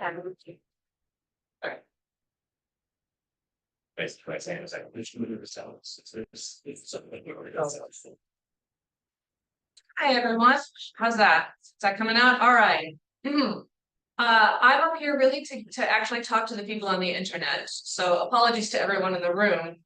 Okay. Basically, what I'm saying is like, which movie was sells? It's something we already got. Hi everyone, how's that? Is that coming out? All right. I'm up here really to actually talk to the people on the internet. So apologies to everyone in the room.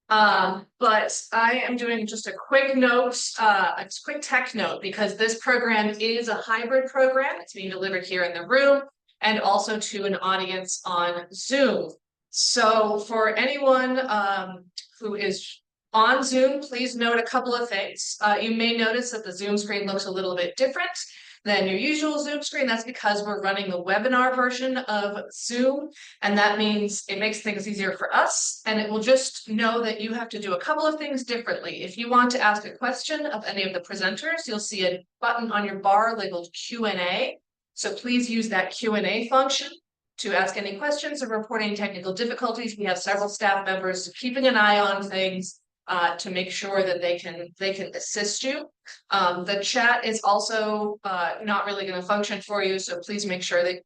But I am doing just a quick note, a quick tech note, because this program is a hybrid program. It's being delivered here in the room and also to an audience on Zoom. So for anyone who is on Zoom, please note a couple of things. You may notice that the Zoom screen looks a little bit different than your usual Zoom screen. That's because we're running the webinar version of Zoom, and that means it makes things easier for us, and it will just know that you have to do a couple of things differently. If you want to ask a question of any of the presenters, you'll see a button on your bar labeled Q&A. So please use that Q&A function to ask any questions or reporting technical difficulties. We have several staff members keeping an eye on things to make sure that they can assist you. The chat is also not really going to function for you, so please make sure that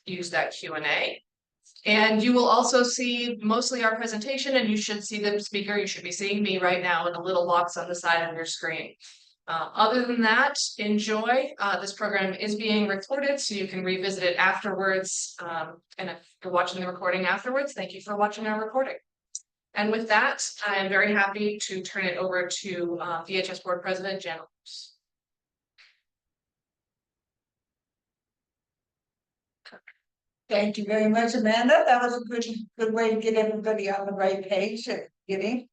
use that Q&A. And you will also see mostly our presentation, and you should see the speaker. You should be seeing me right now in a little box on the side of your screen. Other than that, enjoy. This program is being recorded, so you can revisit it afterwards. And if you're watching the recording afterwards, thank you for watching our recording. And with that, I am very happy to turn it over to VHS Board President Jen. Thank you very much, Amanda. That was a good way to get everybody on the right page at the beginning.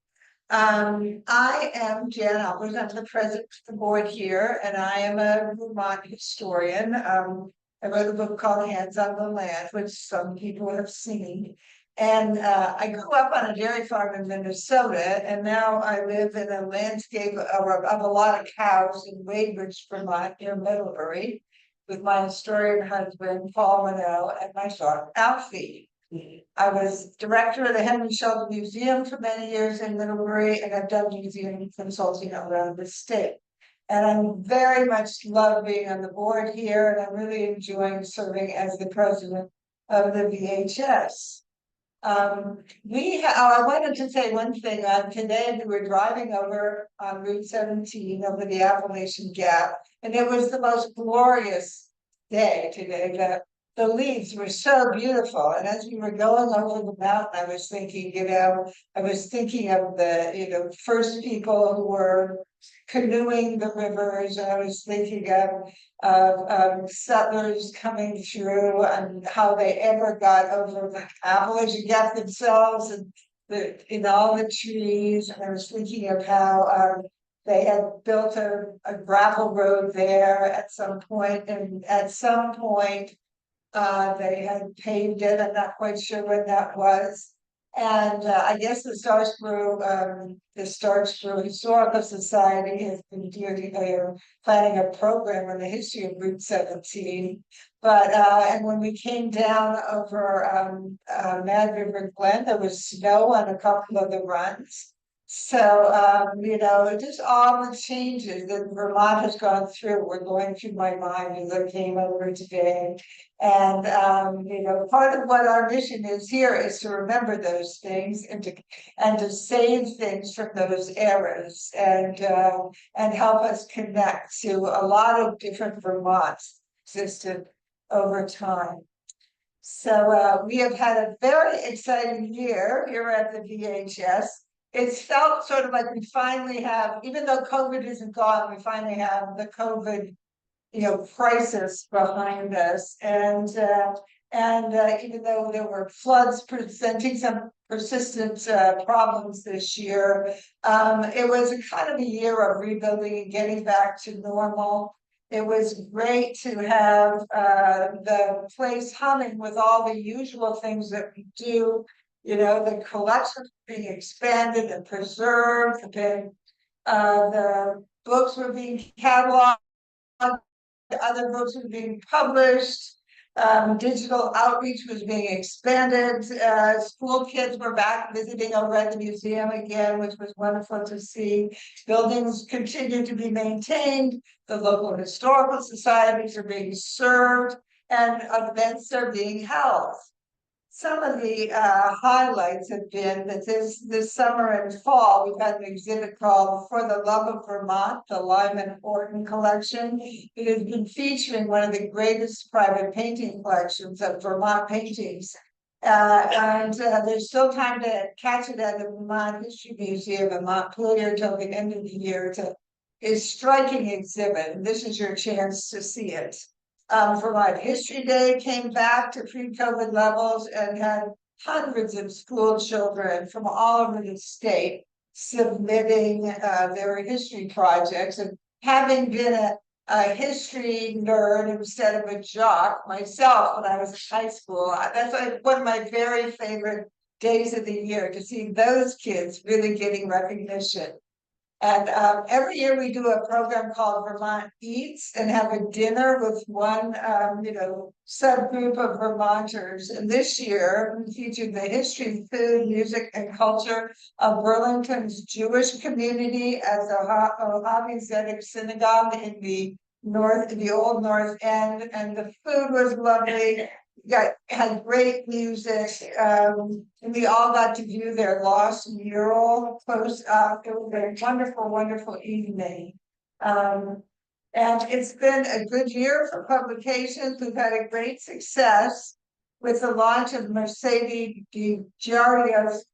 I am Jen Albers. I'm the president of the board here, and I am a Vermont historian. I wrote a book called Hands on the Land, which some people have seen. And I grew up on a dairy farm in Minnesota, and now I live in a landscape of a lot of cows in Wadebridge, Vermont, near Middlebury, with my historian husband, Paul Monell, and my son, Alfie. I was director of the Henry Sheldon Museum for many years in Middlebury, and I've done museum consulting around the state. And I'm very much love being on the board here, and I'm really enjoying serving as the president of the VHS. I wanted to say one thing. Today we were driving over on Route 17 over the Appalachian Gap, and it was the most glorious day today. The leaves were so beautiful, and as we were going over the mountain, I was thinking, of the, first people who were canoeing the rivers, and I was thinking of settlers coming through and how they ever got over the Appalachian Gap themselves, and all the trees. And I was thinking of how they had built a gravel road there at some point, and at some point they had paved it. I'm not quite sure when that was. And I guess the Starksboro Historical Society has been planning a program on the history of Route 17. But and when we came down over Mad River Glen, there was snow on a couple of the runs. So just all the changes that Vermont has gone through were going through my mind as I came over today. And part of what our mission is here is to remember those things and to save things from those eras, and help us connect to a lot of different Vermonts existed over time. So we have had a very exciting year here at the VHS. It's felt sort of like we finally have, even though COVID isn't gone, we finally have the COVID crisis behind us. And even though there were floods presenting some persistent problems this year, it was a kind of a year of rebuilding and getting back to normal. It was great to have the place humming with all the usual things that we do. The collections being expanded and preserved, the books were being cataloged, other books were being published, digital outreach was being expanded, school kids were back visiting over at the museum again, which was wonderful to see. Buildings continue to be maintained, the local historical societies are being served, and events are being held. Some of the highlights have been that this summer and fall, we've had an exhibit called For the Love of Vermont, the Lyman Horton collection. It has been featuring one of the greatest private painting collections of Vermont paintings. There's still time to catch it at the Vermont History Museum in Montpelier till the end of the year. It's a striking exhibit, and this is your chance to see it. Vermont History Day came back to pre-COVID levels and had hundreds of school children from all over the state submitting their history projects. And having been a history nerd instead of a jock myself when I was in high school, that's like one of my very favorite days of the year, to see those kids really getting recognition. And every year we do a program called Vermont Eats and have a dinner with one, subgroup of Vermonters. And this year we featured the history, food, music, and culture of Burlington's Jewish community at the Hobby Zedek Synagogue in the old North End. And the food was lovely. Had great music, and we all got to view their lost mural close up. It was a wonderful, wonderful evening. And it's been a good year for publications. We've had a great success with the launch of Mercedes DiGiardia's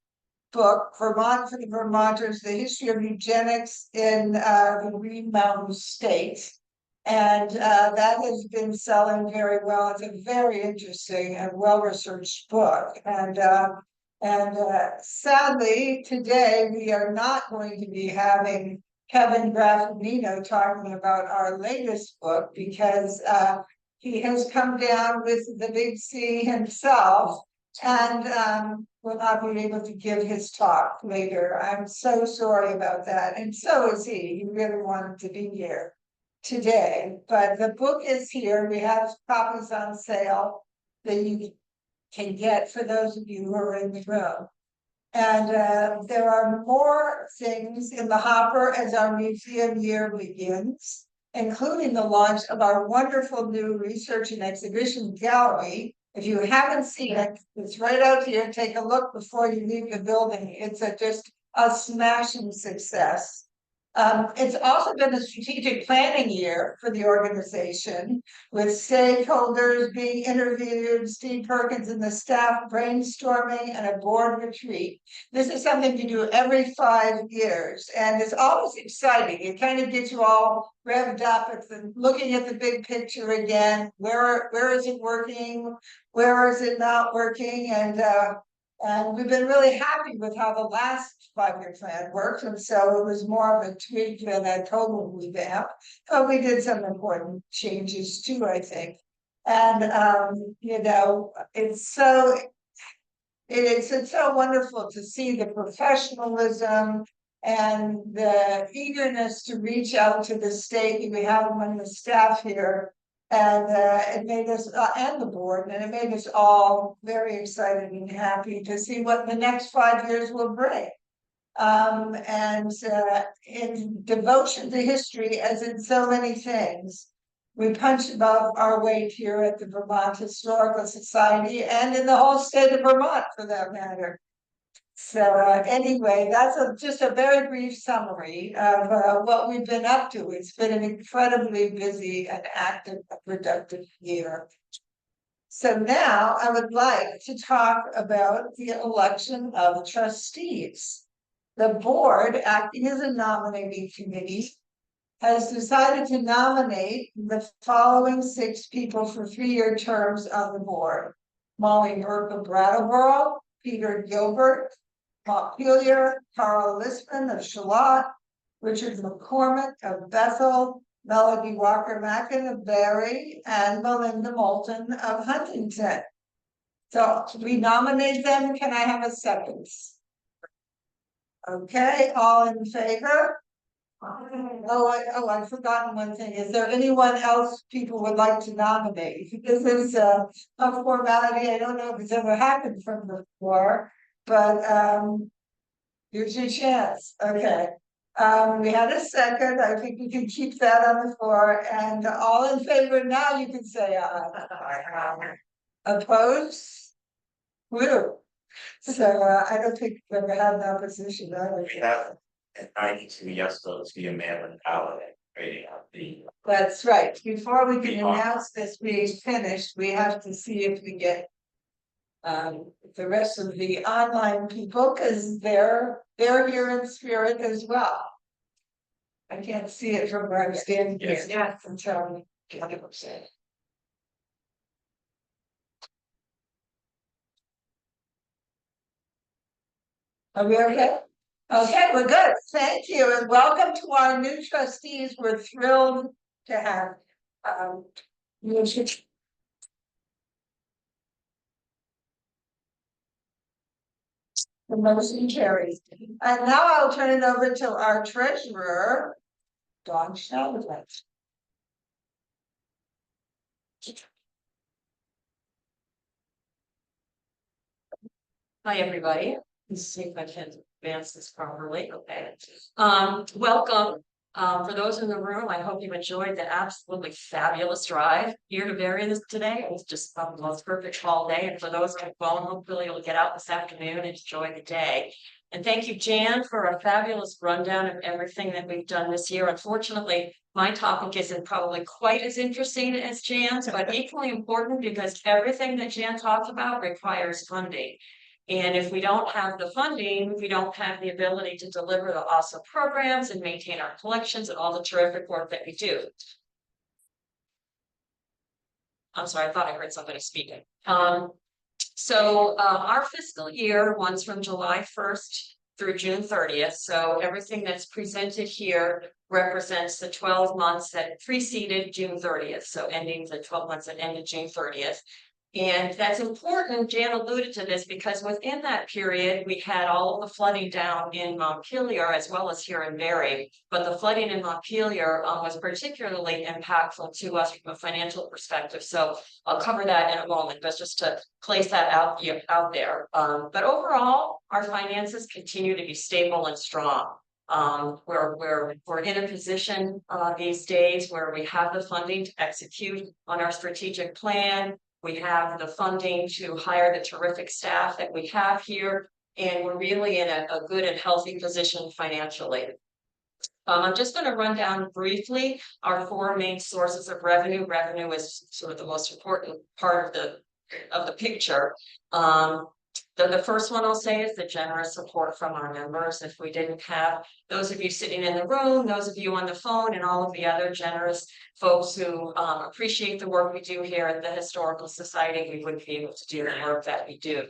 book, Vermont for the Vermonters, The History of Eugenics in the Green Mountain State. And that has been selling very well. It's a very interesting and well-researched book. And sadly, today we are not going to be having Kevin Graffinino talking about our latest book, because he has come down with the big C himself and will not be able to give his talk later. I'm so sorry about that. And so is he. He really wanted to be here today, but the book is here. We have copies on sale that you can get for those of you who are in the room. And there are more things in the hopper as our museum year begins, including the launch of our wonderful new research and exhibition gallery. If you haven't seen it, it's right out here. Take a look before you leave the building. It's just a smashing success. It's also been a strategic planning year for the organization, with stakeholders being interviewed, Steve Perkins and the staff brainstorming, and a board retreat. This is something you do every 5 years, and it's always exciting. It kind of gets you all revved up at looking at the big picture again. Where is it working? Where is it not working? And we've been really happy with how the last 5-year plan worked. And so it was more of a tweak than a total revamp. But we did some important changes too, I think. And, it's so wonderful to see the professionalism and the eagerness to reach out to the state. We have among the staff here. And it made us, and the board, and it made us all very excited and happy to see what the next 5 years will bring. In devotion to history, as in so many things, we punch above our weight here at the Vermont Historical Society and in the whole state of Vermont, for that matter. So anyway, that's just a very brief summary of what we've been up to. It's been an incredibly busy and active, productive year. So now I would like to talk about the election of trustees. The board, acting as a nominating committee, has decided to nominate the following 6 people for 3-year terms on the board: Molly Burke of Brattleboro, Peter Gilbert, Montpelier, Carl Lisman of Shalott, Richard McCormick of Bethel, Melody Walker-Mackin of Barry, and Melinda Moulton of Huntington. So we nominate them. Can I have a second? Okay, all in favor? I've forgotten one thing. Is there anyone else people would like to nominate? This is a formality. I don't know if it's ever happened from before, but here's your chance. Okay. We had a second, I think we can keep that on the floor, and all in favor now, you can say aye. Opposed? Woo. So, I don't think we've ever had an opposition, either. We have 92 yes votes via mail-in ballot rating on the. That's right, before we can We are- announce this being finished, we have to see if we get. The rest of the online people, cause they're here in spirit as well. I can't see it from where I'm standing here. Yes. Yes, until 100%. Are we okay? Okay, we're good. Thank you and welcome to our new trustees. We're thrilled to have. You should. The motion carries. And now I'll turn it over to our treasurer, Dawn Sheldon. Hi, everybody. Let's see if I can advance this properly. Okay. Welcome. For those in the room, I hope you enjoyed the absolutely fabulous drive here to Berry today. It was just the most perfect fall day. And for those on the phone, hopefully you'll get out this afternoon and enjoy the day. And thank you, Jan, for a fabulous rundown of everything that we've done this year. Unfortunately, my topic isn't probably quite as interesting as Jan's, but equally important because everything that Jan talked about requires funding. And if we don't have the funding, we don't have the ability to deliver the awesome programs and maintain our collections and all the terrific work that we do. I'm sorry, I thought I heard somebody speaking. So our fiscal year runs from July 1st through June 30th. So everything that's presented here represents the 12 months that preceded June 30th. So ending the 12 months that ended June 30th. And that's important, Jan alluded to this, because within that period, we had all of the flooding down in Montpelier as well as here in Berry. But the flooding in Montpelier was particularly impactful to us from a financial perspective. So I'll cover that in a moment, but just to place that out there. But overall, our finances continue to be stable and strong. We're in a position these days where we have the funding to execute on our strategic plan. We have the funding to hire the terrific staff that we have here, and we're really in a good and healthy position financially. I'm just going to run down briefly our four main sources of revenue. Revenue is sort of the most important part of the picture. The first one I'll say is the generous support from our members. If we didn't have those of you sitting in the room, those of you on the phone, and all of the other generous folks who appreciate the work we do here at the Historical Society, we wouldn't be able to do the work that we do.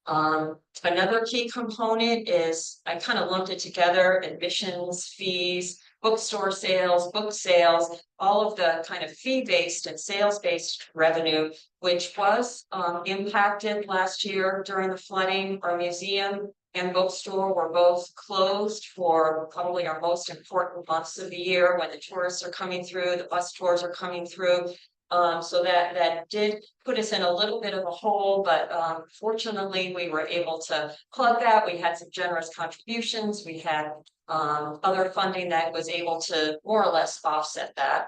Another key component is, I kind of lumped it together, admissions, fees, bookstore sales, book sales, all of the kind of fee-based and sales-based revenue, which was impacted last year during the flooding. Our museum and bookstore were both closed for probably our most important months of the year when the tourists are coming through, the bus tours are coming through. So that did put us in a little bit of a hole, but fortunately we were able to plug that. We had some generous contributions. We had other funding that was able to more or less offset that.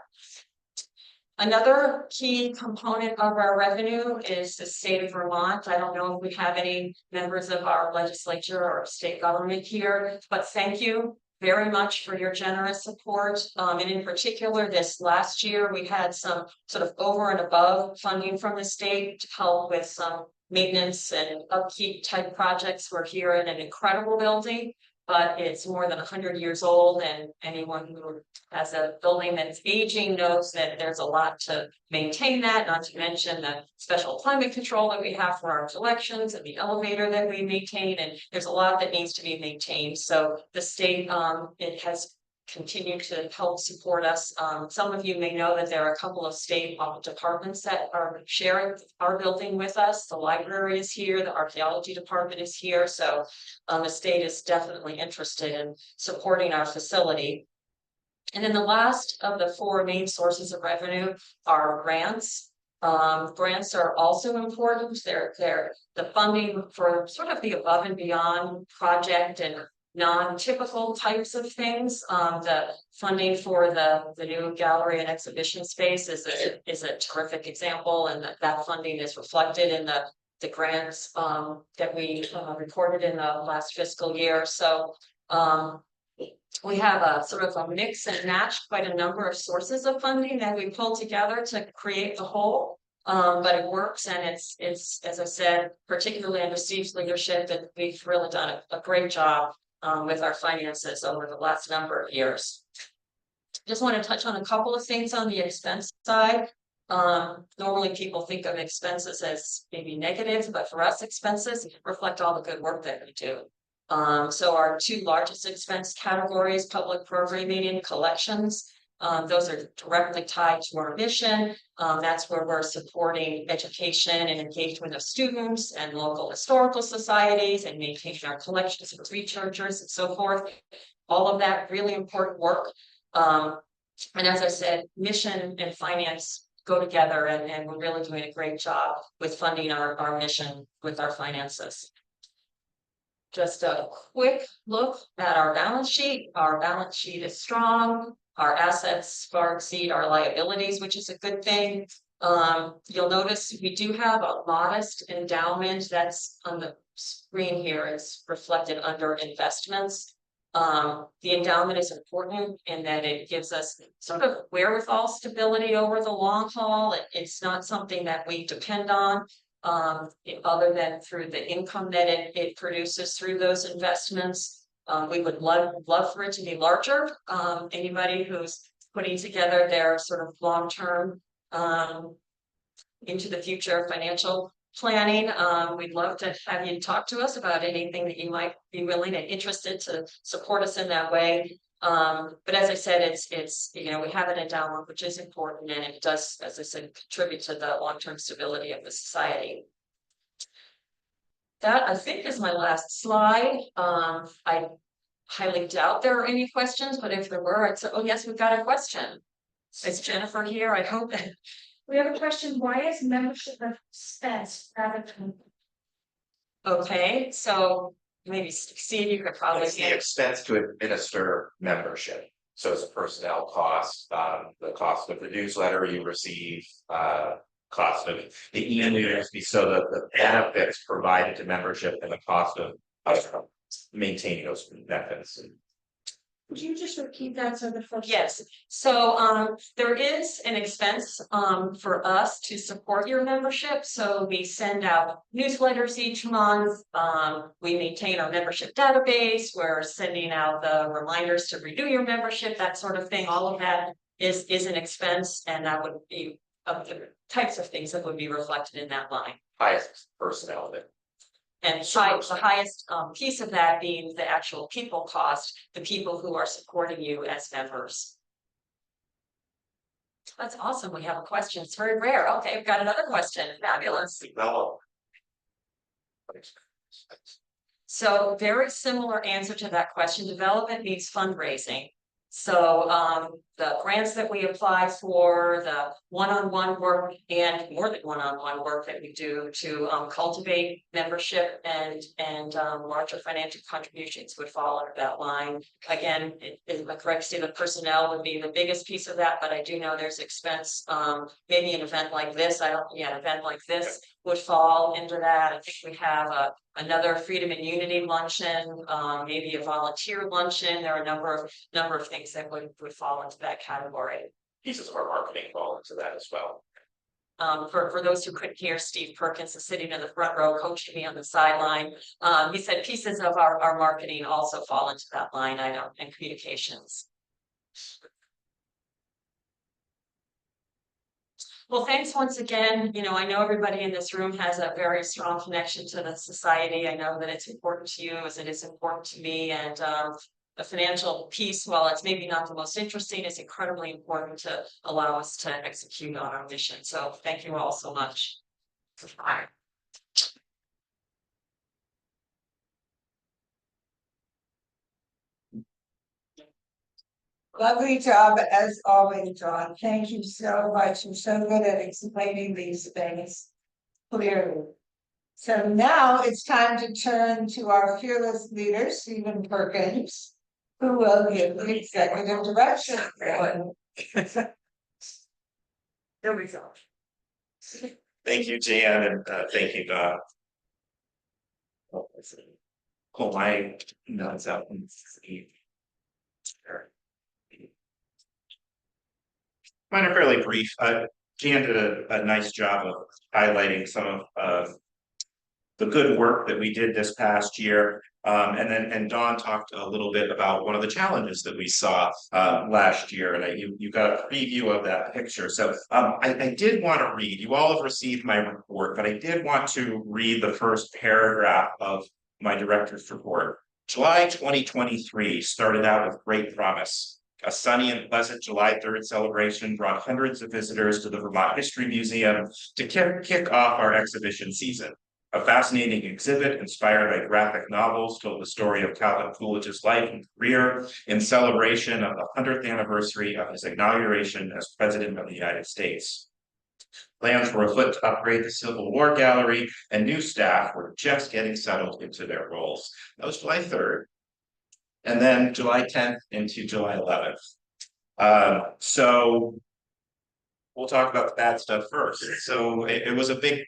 Another key component of our revenue is the state of Vermont. I don't know if we have any members of our legislature or state government here, but thank you very much for your generous support. And in particular, this last year, we had some sort of over and above funding from the state to help with some maintenance and upkeep type projects. We're here in an incredible building, but it's more than 100 years old, and anyone who has a building that's aging knows that there's a lot to maintain that, not to mention the special climate control that we have for our collections and the elevator that we maintain, and there's a lot that needs to be maintained. So the state, it has continued to help support us. Some of you may know that there are a couple of state departments that are sharing our building with us. The library is here, the archaeology department is here. So the state is definitely interested in supporting our facility. And then the last of the four main sources of revenue are grants. Grants are also important. They're the funding for sort of the above and beyond project and non-typical types of things. The funding for the new gallery and exhibition space is a terrific example, and that funding is reflected in the grants that we recorded in the last fiscal year. So we have a sort of a mix and match quite a number of sources of funding that we pull together to create the whole. But it works, and it's as I said, particularly under Steve's leadership, that we've really done a great job with our finances over the last number of years. Just want to touch on a couple of things on the expense side. Normally people think of expenses as maybe negative, but for us, expenses reflect all the good work that we do. So our two largest expense categories, public programming and collections, those are directly tied to our mission. That's where we're supporting education and engagement of students and local historical societies and maintaining our collections of researchers and so forth. All of that really important work. And as I said, mission and finance go together, and we're really doing a great job with funding our mission with our finances. Just a quick look at our balance sheet. Our balance sheet is strong. Our assets far exceed our liabilities, which is a good thing. You'll notice we do have a modest endowment that's on the screen here. It's reflected under investments. The endowment is important in that it gives us sort of wherewithal stability over the long haul. It's not something that we depend on other than through the income that it produces through those investments. We would love for it to be larger. Anybody who's putting together their sort of long-term into the future financial planning, we'd love to have you talk to us about anything that you might be willing and interested to support us in that way. But as I said, it's we have an endowment, which is important, and it does, as I said, contribute to the long-term stability of the society. That, I think, is my last slide. I highly doubt there are any questions, but if there were, I'd say, oh yes, we've got a question. Is Jennifer here? I hope. We have a question. Why is membership expense rather than? Okay, so maybe Steve, you could probably. It's the expense to administer membership. So it's a personnel cost, the cost of the newsletter you receive, cost of the emails, so that the benefits provided to membership and the cost of maintaining those benefits. Could you just repeat that so the folks? Yes, so there is an expense for us to support your membership. So we send out newsletters each month. We maintain our membership database. We're sending out the reminders to renew your membership, that sort of thing. All of that is an expense, and that would be of the types of things that would be reflected in that line. Highest personnel that. And the highest piece of that being the actual people cost, the people who are supporting you as members. That's awesome. We have a question. It's very rare. Okay, we've got another question. Fabulous. So very similar answer to that question. Development means fundraising. So the grants that we apply for, the one-on-one work and more than one-on-one work that we do to cultivate membership and larger financial contributions would fall under that line. Again, in the correct state of personnel would be the biggest piece of that, but I do know there's expense. Maybe an event like this, an event like this would fall into that. I think we have another Freedom and Unity luncheon, maybe a volunteer luncheon. There are a number of things that would fall into that category. Pieces of our marketing fall into that as well. For those who couldn't hear, Steve Perkins is sitting in the front row, coaching me on the sideline. He said pieces of our marketing also fall into that line item, and communications. Well, thanks once again. I know everybody in this room has a very strong connection to the society. I know that it's important to you as it is important to me. And the financial piece, while it's maybe not the most interesting, is incredibly important to allow us to execute on our mission. So thank you all so much. Lovely job as always, John. Thank you so much. You're so good at explaining these things clearly. So now it's time to turn to our fearless leader, Stephen Perkins, who will give the executive direction. There we go. Thank you, Jan, and thank you, Don. Pull my notes out and see. Mine are fairly brief. Jan did a nice job of highlighting some of the good work that we did this past year. And Dawn talked a little bit about one of the challenges that we saw last year, and you got a preview of that picture. So I did want to read, you all have received my report, but I did want to read the first paragraph of my director's report. July 2023 started out with great promise. A sunny and pleasant July 3rd celebration brought hundreds of visitors to the Vermont History Museum to kick off our exhibition season. A fascinating exhibit inspired by graphic novels told the story of Calvin Coolidge's life and career in celebration of the 100th anniversary of his inauguration as President of the United States. Plans were afoot to upgrade the Civil War Gallery, and new staff were just getting settled into their roles. That was July 3rd. And then July 10th into July 11th. So we'll talk about the bad stuff first. So it was a big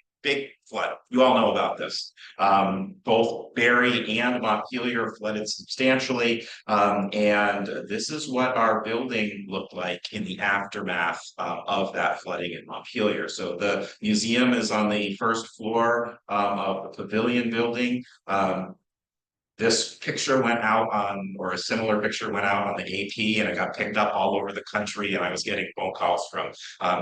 flood. You all know about this. Both Barre and Montpelier flooded substantially. And this is what our building looked like in the aftermath of that flooding in Montpelier. So the museum is on the first floor of the pavilion building. This picture went out on, or a similar picture went out on the AP, and it got picked up all over the country. And I was getting phone calls from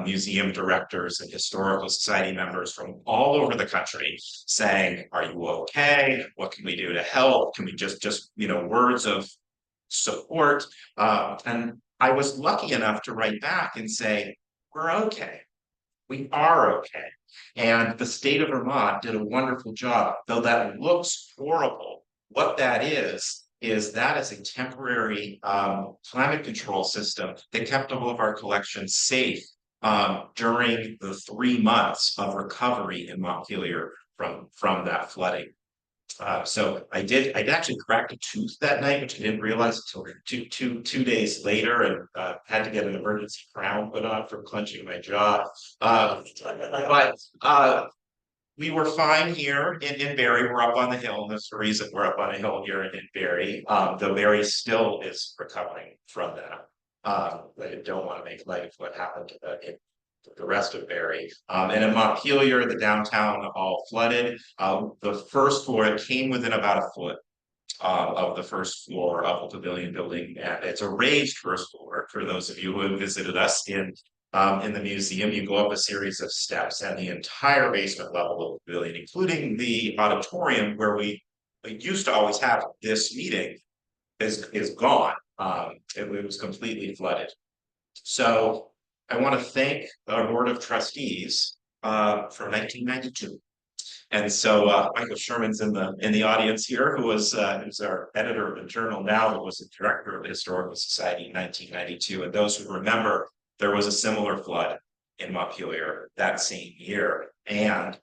museum directors and historical society members from all over the country saying, "Are you okay? What can we do to help? Can we just words of support?" And I was lucky enough to write back and say, "We're okay. We are okay." And the state of Vermont did a wonderful job, though that looks horrible. What that is that is a temporary climate control system that kept all of our collections safe during the 3 months of recovery in Montpelier from that flooding. So I'd actually cracked a tooth that night, which I didn't realize until two days later, and had to get an emergency crown put on for clenching my jaw. But we were fine here in Barre. We're up on the hill, and that's the reason we're up on a hill here in Barre. Though Barre still is recovering from that. I don't want to make light of what happened in the rest of Barre. And in Montpelier, the downtown all flooded. The first floor, it came within about a foot of the first floor of the pavilion building. And it's a raised first floor for those of you who have visited us in the museum. You go up a series of steps, and the entire basement level of the pavilion, including the auditorium where we used to always have this meeting, is gone. It was completely flooded. So I want to thank our board of trustees from 1992. And so Michael Sherman's in the audience here, who's our editor of the journal now, but was the director of the Historical Society in 1992. And those who remember, there was a similar flood in Montpelier that same year, and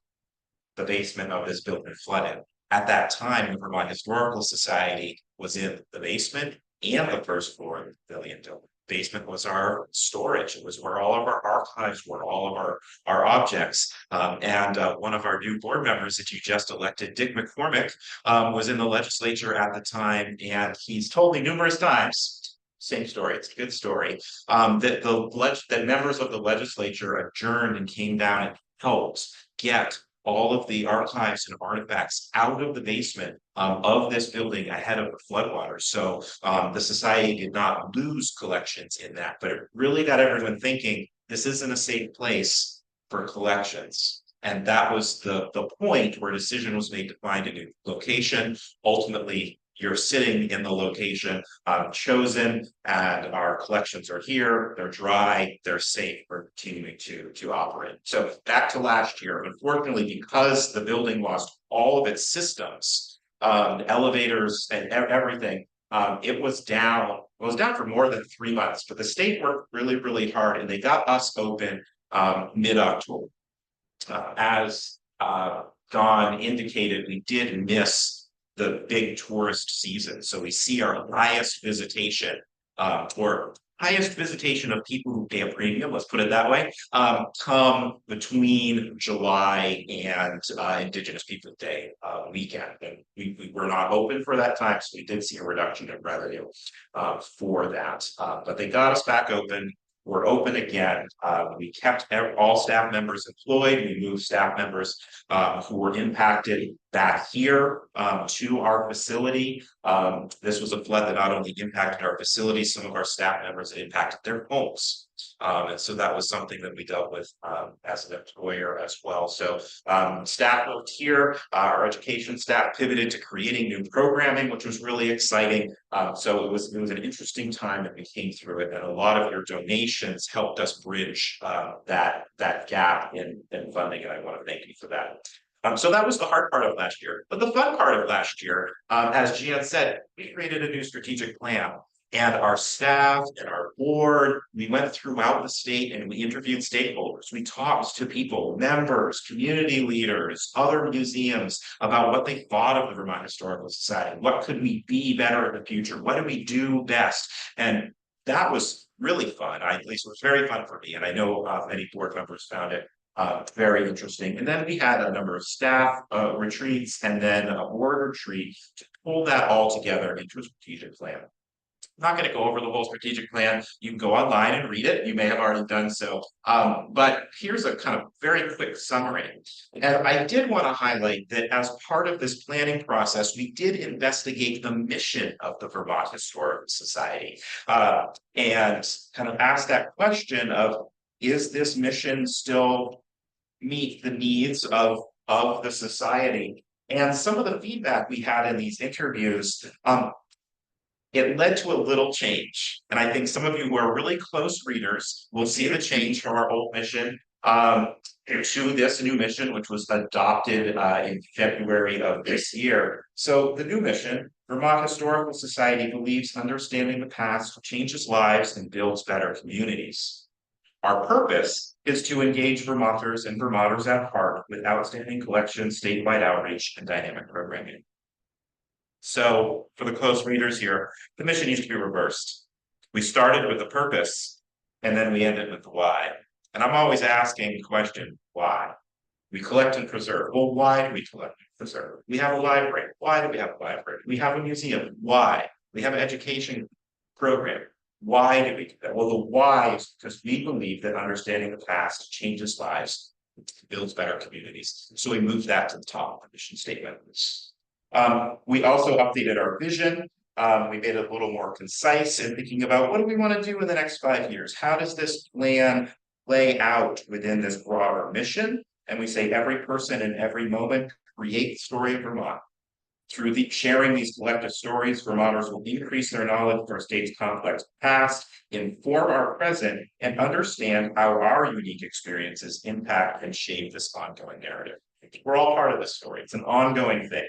the basement of this building flooded. At that time, the Vermont Historical Society was in the basement and the first floor of the pavilion building. Basement was our storage. It was where all of our archives were, all of our objects. And one of our new board members that you just elected, Dick McCormick, was in the legislature at the time, and he's told me numerous times, same story, it's a good story, that members of the legislature adjourned and came down and helped get all of the archives and artifacts out of the basement of this building ahead of the floodwaters. So the society did not lose collections in that, but it really got everyone thinking, this isn't a safe place for collections. And that was the point where a decision was made to find a new location. Ultimately, you're sitting in the location chosen, and our collections are here, they're dry, they're safe, we're continuing to operate. So back to last year, unfortunately, because the building lost all of its systems, elevators and everything, it was down for more than 3 months, but the state worked really, really hard, and they got us open mid-October. As Don indicated, we did miss the big tourist season. So we see our highest visitation, or highest visitation of people who pay a premium, let's put it that way, come between July and Indigenous Peoples Day weekend. And we were not open for that time, so we did see a reduction in revenue for that. But they got us back open. We're open again. We kept all staff members employed. We moved staff members who were impacted back here to our facility. This was a flood that not only impacted our facility, some of our staff members, it impacted their homes. And so that was something that we dealt with as an employer as well. So staff moved here, our education staff pivoted to creating new programming, which was really exciting. So it was an interesting time that we came through it, and a lot of your donations helped us bridge that gap in funding, and I want to thank you for that. So that was the hard part of last year. But the fun part of last year, as Gian said, we created a new strategic plan. And our staff and our board, we went throughout the state and we interviewed stakeholders. We talked to people, members, community leaders, other museums about what they thought of the Vermont Historical Society. What could we be better in the future? What do we do best? And that was really fun. At least it was very fun for me. And I know many board members found it very interesting. And then we had a number of staff retreats and then a board retreat to pull that all together into a strategic plan. I'm not going to go over the whole strategic plan. You can go online and read it. You may have already done so. But here's a kind of very quick summary. And I did want to highlight that as part of this planning process, we did investigate the mission of the Vermont Historical Society and kind of ask that question of, is this mission still meet the needs of the society? And some of the feedback we had in these interviews, it led to a little change. And I think some of you who are really close readers will see the change from our old mission to this new mission, which was adopted in February of this year. So the new mission, Vermont Historical Society believes understanding the past changes lives and builds better communities. Our purpose is to engage Vermonters and Vermonters at heart with outstanding collections, statewide outreach, and dynamic programming. So for the close readers here, the mission needs to be reversed. We started with the purpose, and then we ended with the why. And I'm always asking the question, why? We collect and preserve. Well, why do we collect and preserve? We have a library. Why do we have a library? We have a museum. Why? We have an education program. Why do we do that? Well, the why is because we believe that understanding the past changes lives, builds better communities. So we moved that to the top of the mission statement. We also updated our vision. We made it a little more concise in thinking about what do we want to do in the next 5 years? How does this plan play out within this broader mission? And we say every person in every moment create the story of Vermont. Through sharing these collective stories, Vermonters will increase their knowledge of our state's complex past, inform our present, and understand how our unique experiences impact and shape this ongoing narrative. We're all part of this story. It's an ongoing thing.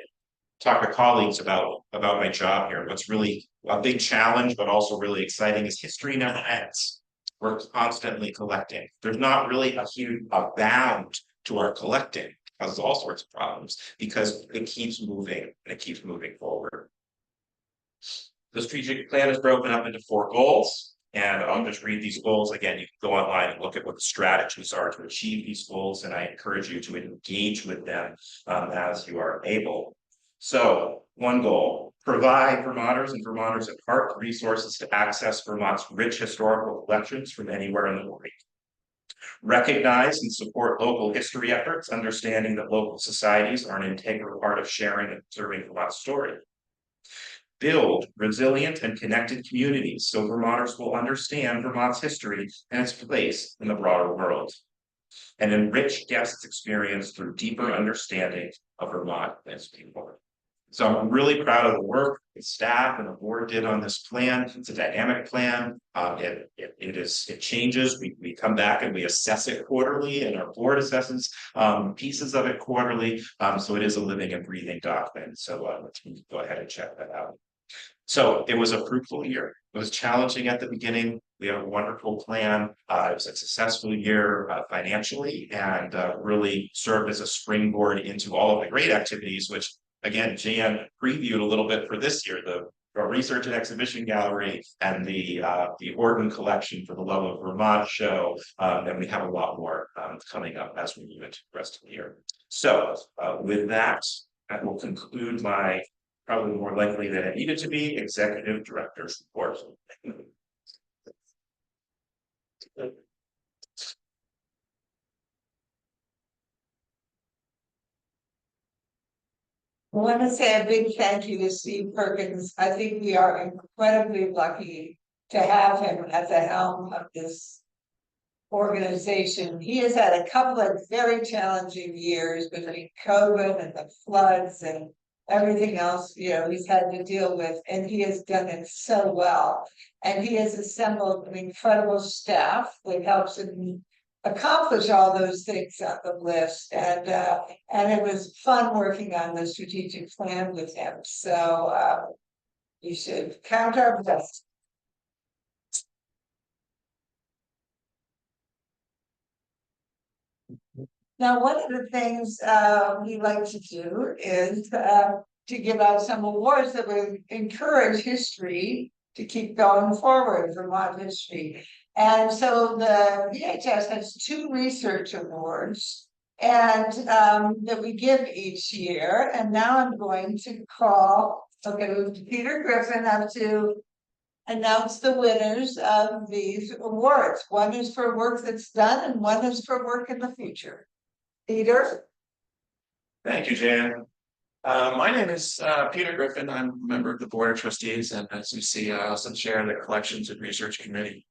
Talk to colleagues about my job here. What's really a big challenge, but also really exciting, is history never ends. We're constantly collecting. There's not really a bound to our collecting. Causes all sorts of problems because it keeps moving and it keeps moving forward. The strategic plan is broken up into 4 goals, and I'll just read these goals again. You can go online and look at what the strategies are to achieve these goals, and I encourage you to engage with them as you are able. So, 1 goal: provide Vermonters and Vermonters at heart resources to access Vermont's rich historical collections from anywhere in the world. Recognize and support local history efforts, understanding that local societies are an integral part of sharing and preserving Vermont's story. Build resilient and connected communities so Vermonters will understand Vermont's history and its place in the broader world. And enrich guests' experience through deeper understanding of Vermont and its people. So I'm really proud of the work the staff and the board did on this plan. It's a dynamic plan. It changes. We come back and we assess it quarterly, and our board assesses pieces of it quarterly. So it is a living and breathing document. So let's go ahead and check that out. So it was a fruitful year. It was challenging at the beginning. We have a wonderful plan. It was a successful year financially, and really served as a springboard into all of the great activities, which again, Jan previewed a little bit for this year, the research and exhibition gallery and the Orton collection for the Love of Vermont show. And we have a lot more coming up as we move into the rest of the year. So with that, that will conclude my probably more likely than it needed to be executive director's report. I want to say a big thank you to Steve Perkins. I think we are incredibly lucky to have him at the helm of this organization. He has had a couple of very challenging years between COVID and the floods and everything else, you know, he's had to deal with, and he has done it so well. And he has assembled an incredible staff that helps him accomplish all those things on the list. And it was fun working on the strategic plan with him. So you should count our best. Now, one of the things we like to do is to give out some awards that would encourage history to keep going forward, Vermont history. And so the VHS has 2 research awards and that we give each year. And now I'm going to call, Peter Griffin up to announce the winners of these awards. One is for work that's done and one is for work in the future. Peter? Thank you, Jan. My name is Peter Griffin. I'm a member of the Board of Trustees, and as you see, I also chair the Collections and Research Committee.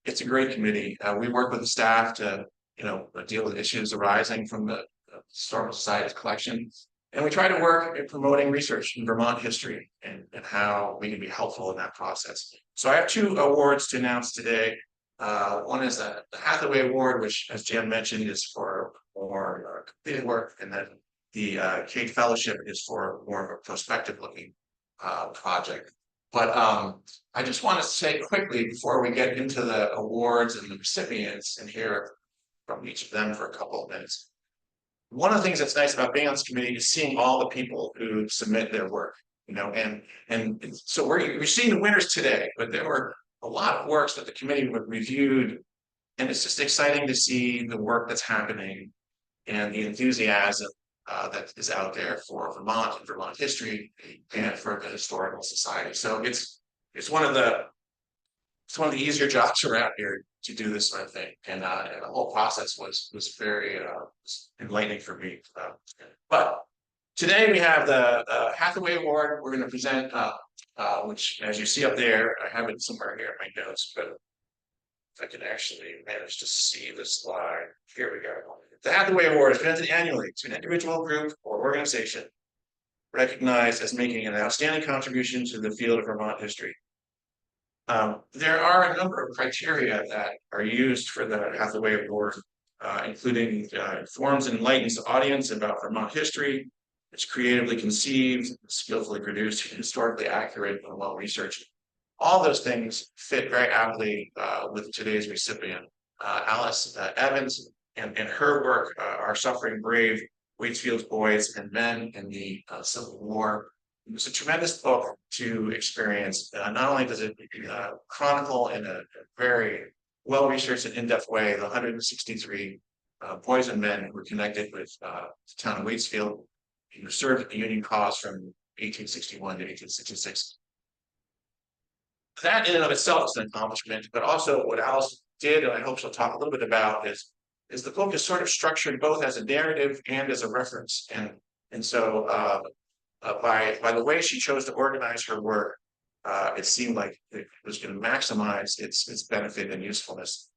It's a great committee. We work with the staff to, deal with issues arising from the Historical Society's collection, and we try to work in promoting research in Vermont history and how we can be helpful in that process. So I have 2 awards to announce today. One is the Hathaway Award, which, as Jan mentioned, is for more completed work, and then the Kate Fellowship is for more of a prospective-looking project. But I just want to say quickly before we get into the awards and the recipients and hear from each of them for a couple of minutes. One of the things that's nice about being on this committee is seeing all the people who submit their work, and so we're seeing the winners today, but there were a lot of works that the committee reviewed, and it's just exciting to see the work that's happening and the enthusiasm that is out there for Vermont and Vermont history and for the Historical Society. So it's one of the easier jobs around here to do this sort of thing, and the whole process was very enlightening for me. But today we have the Hathaway Award. We're going to present. Which, as you see up there, I have it somewhere here in my notes, but if I can actually manage to see the slide, here we go. The Hathaway Award is presented annually to an individual, group, or organization recognized as making an outstanding contribution to the field of Vermont history. There are a number of criteria that are used for the Hathaway Award, including informs and enlightens the audience about Vermont history. It's creatively conceived, skillfully produced, historically accurate, and well researched. All those things fit very aptly with today's recipient, Alice Evans, and her work, Our Suffering Brave, Waitsfield's Boys and Men in the Civil War. It was a tremendous book to experience. Not only does it chronicle in a very well-researched and in-depth way the 163 boys and men who were connected with the town of Waitsfield, who served the Union cause from 1861 to 1866. That in and of itself is an accomplishment, but also what Alice did, and I hope she'll talk a little bit about, is the book is sort of structured both as a narrative and as a reference. And so by the way she chose to organize her work, it seemed like it was going to maximize its benefit and usefulness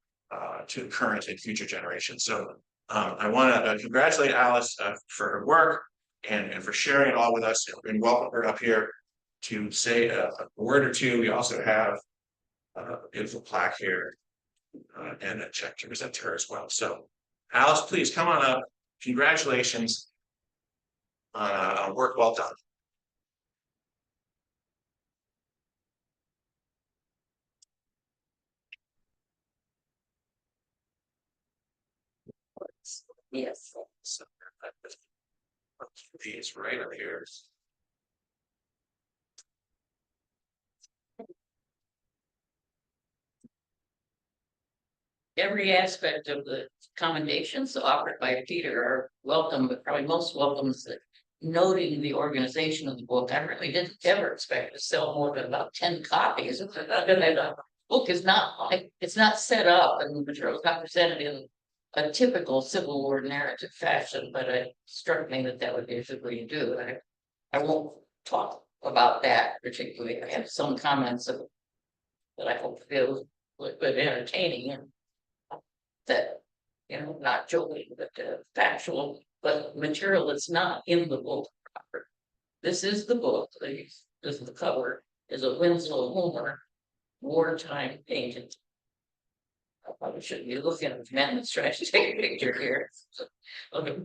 to current and future generations. So I want to congratulate Alice for her work and for sharing it all with us, and welcome her up here to say a word or two. We also have a beautiful plaque here and a check to present to her as well. So Alice, please come on up. Congratulations on work well done. Yes. So, these right up here. Every aspect of the commendations offered by Peter are welcome, but probably most welcome is that noting the organization of the book. I really didn't ever expect to sell more than about 10 copies. The book is not like, it's not set up and the material is not presented in a typical Civil War narrative fashion, but it struck me that that would be a good way to do it. I won't talk about that particularly. I have some comments that I hope feel but entertaining and that, you know, not joking, but factual, but material that's not in the book proper. This is the book, this is the cover, is a Winslow Homer wartime painting. I probably shouldn't be looking at the man that's trying to take a picture here. Okay.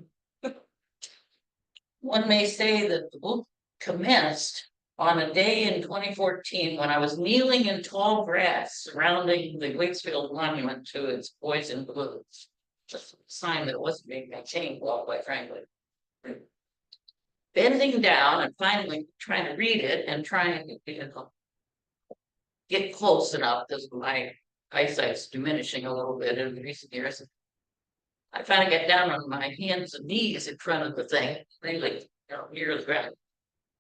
One may say that the book commenced on a day in 2014 when I was kneeling in tall grass surrounding the Waitsfield Monument to its boys in blue. Just a sign that it wasn't being maintained well, quite frankly. Bending down and finally trying to read it and trying to get close enough because my eyesight's diminishing a little bit in recent years. I finally get down on my hands and knees in front of the thing, really, you know, near the ground.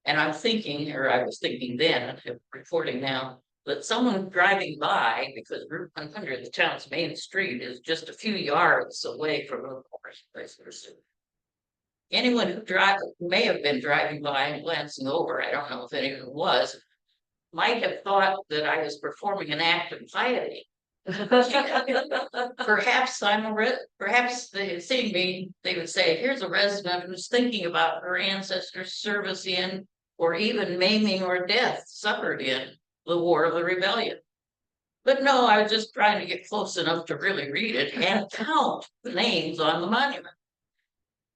And I'm thinking, or I was thinking then, reporting now, that someone driving by, because Route 100, the town's main street, is just a few yards away from the place. Anyone who may have been driving by and glancing over, I don't know if anyone was, might have thought that I was performing an act of piety. Perhaps perhaps they seeing me, they would say, here's a resident who's thinking about her ancestors' service in, or even maiming or death suffered in the War of the Rebellion. But no, I was just trying to get close enough to really read it and count the names on the monument.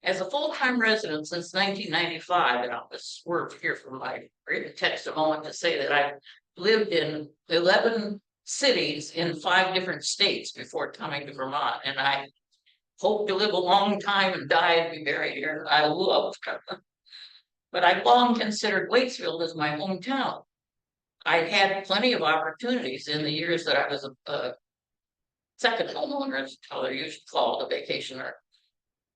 As a full-time resident since 1995, and I'll just swerve here from my written text a moment to say that I've lived in 11 cities in 5 different states before coming to Vermont, and I hope to live a long time and die and be buried here. I love, but I've long considered Waitsfield as my hometown. I'd had plenty of opportunities in the years that I was a second homeowner, as how they're usually called, a vacationer.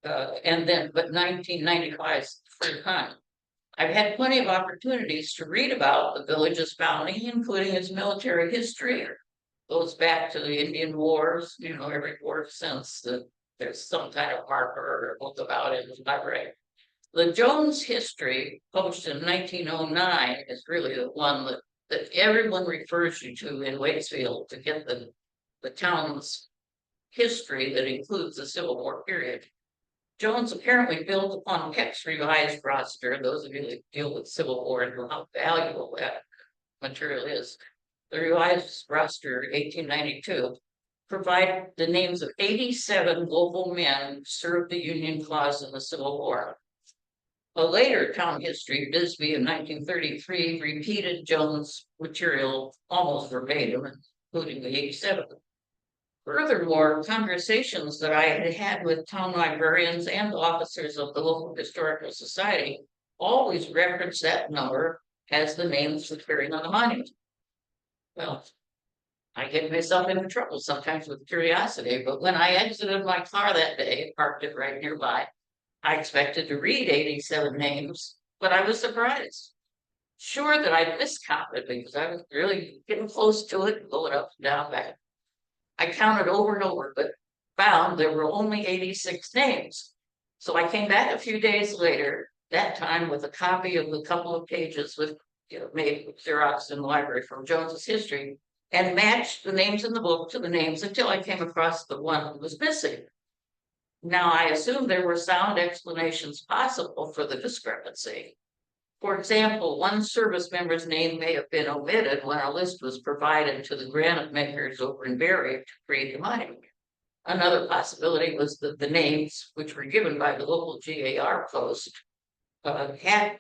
And then, but 1995 is the first time. I've had plenty of opportunities to read about the village's founding, including its military history. It goes back to the Indian Wars, you know, every war since there's some kind of marker or book about it in the library. The Jones history, published in 1909, is really the one that everyone refers you to in Waitsfield to get the town's history that includes the Civil War period. Jones apparently built upon Peck's revised roster. Those of you that deal with Civil War and know how valuable that material is. The revised roster, 1892, provide the names of 87 local men who served the Union cause in the Civil War. A later town history, Bisbee in 1933, repeated Jones' material almost verbatim, including the 87. Furthermore, conversations that I had had with town librarians and officers of the local historical society always reference that number as the names appearing on the monument. Well, I get myself into trouble sometimes with curiosity, but when I exited my car that day, parked it right nearby, I expected to read 87 names, but I was surprised. Sure that I'd miscounted because I was really getting close to it, going up and down back. I counted over and over, but found there were only 86 names. So I came back a few days later, that time with a copy of the couple of pages with, you know, made with Xerox in the library from Jones's history, and matched the names in the book to the names until I came across the one that was missing. Now, I assume there were sound explanations possible for the discrepancy. For example, one service member's name may have been omitted when a list was provided to the granite makers over in Barrie to create the monument. Another possibility was that the names, which were given by the local GAR post, had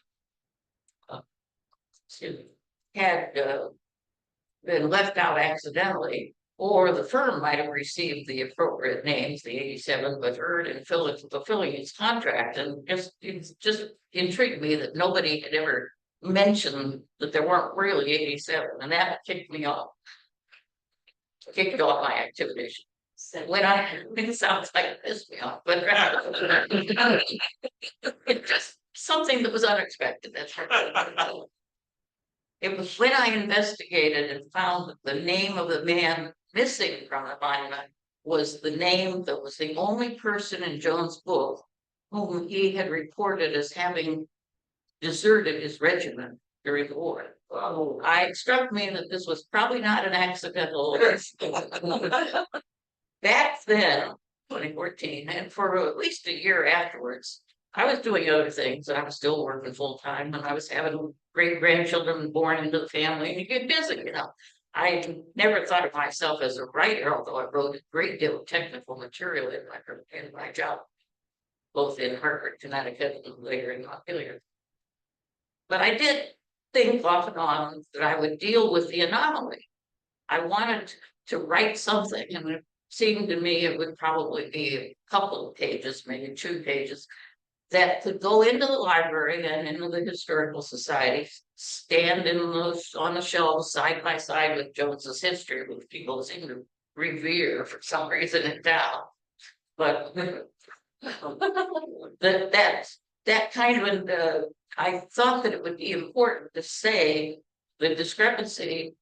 been left out accidentally Or the firm might have received the appropriate names, the 87, but erred in fulfilling its contract, and it's just intrigued me that nobody had ever mentioned that there weren't really 87, and that kicked me off. Kicked off my activity. When it sounds like it pissed me off, but it's just something that was unexpected, that's right. It was when I investigated and found that the name of the man missing from the monument was the name that was the only person in Jones' book whom he had reported as having deserted his regiment during the war. It struck me that this was probably not an accidental. Back then, 2014, and for at least a year afterwards, I was doing other things. I was still working full time, and I was having great grandchildren born into the family, and you get busy, you know. I never thought of myself as a writer, although I wrote a great deal of technical material in my job, both in Hartford, Connecticut, and later in Montpelier. But I did think off and on that I would deal with the anomaly. I wanted to write something, and it seemed to me it would probably be a couple of pages, maybe 2 pages, that could go into the library and into the historical society, stand on the shelves side by side with Jones's history, which people seem to revere for some reason in town. But that kind of I thought that it would be important to say the discrepancy,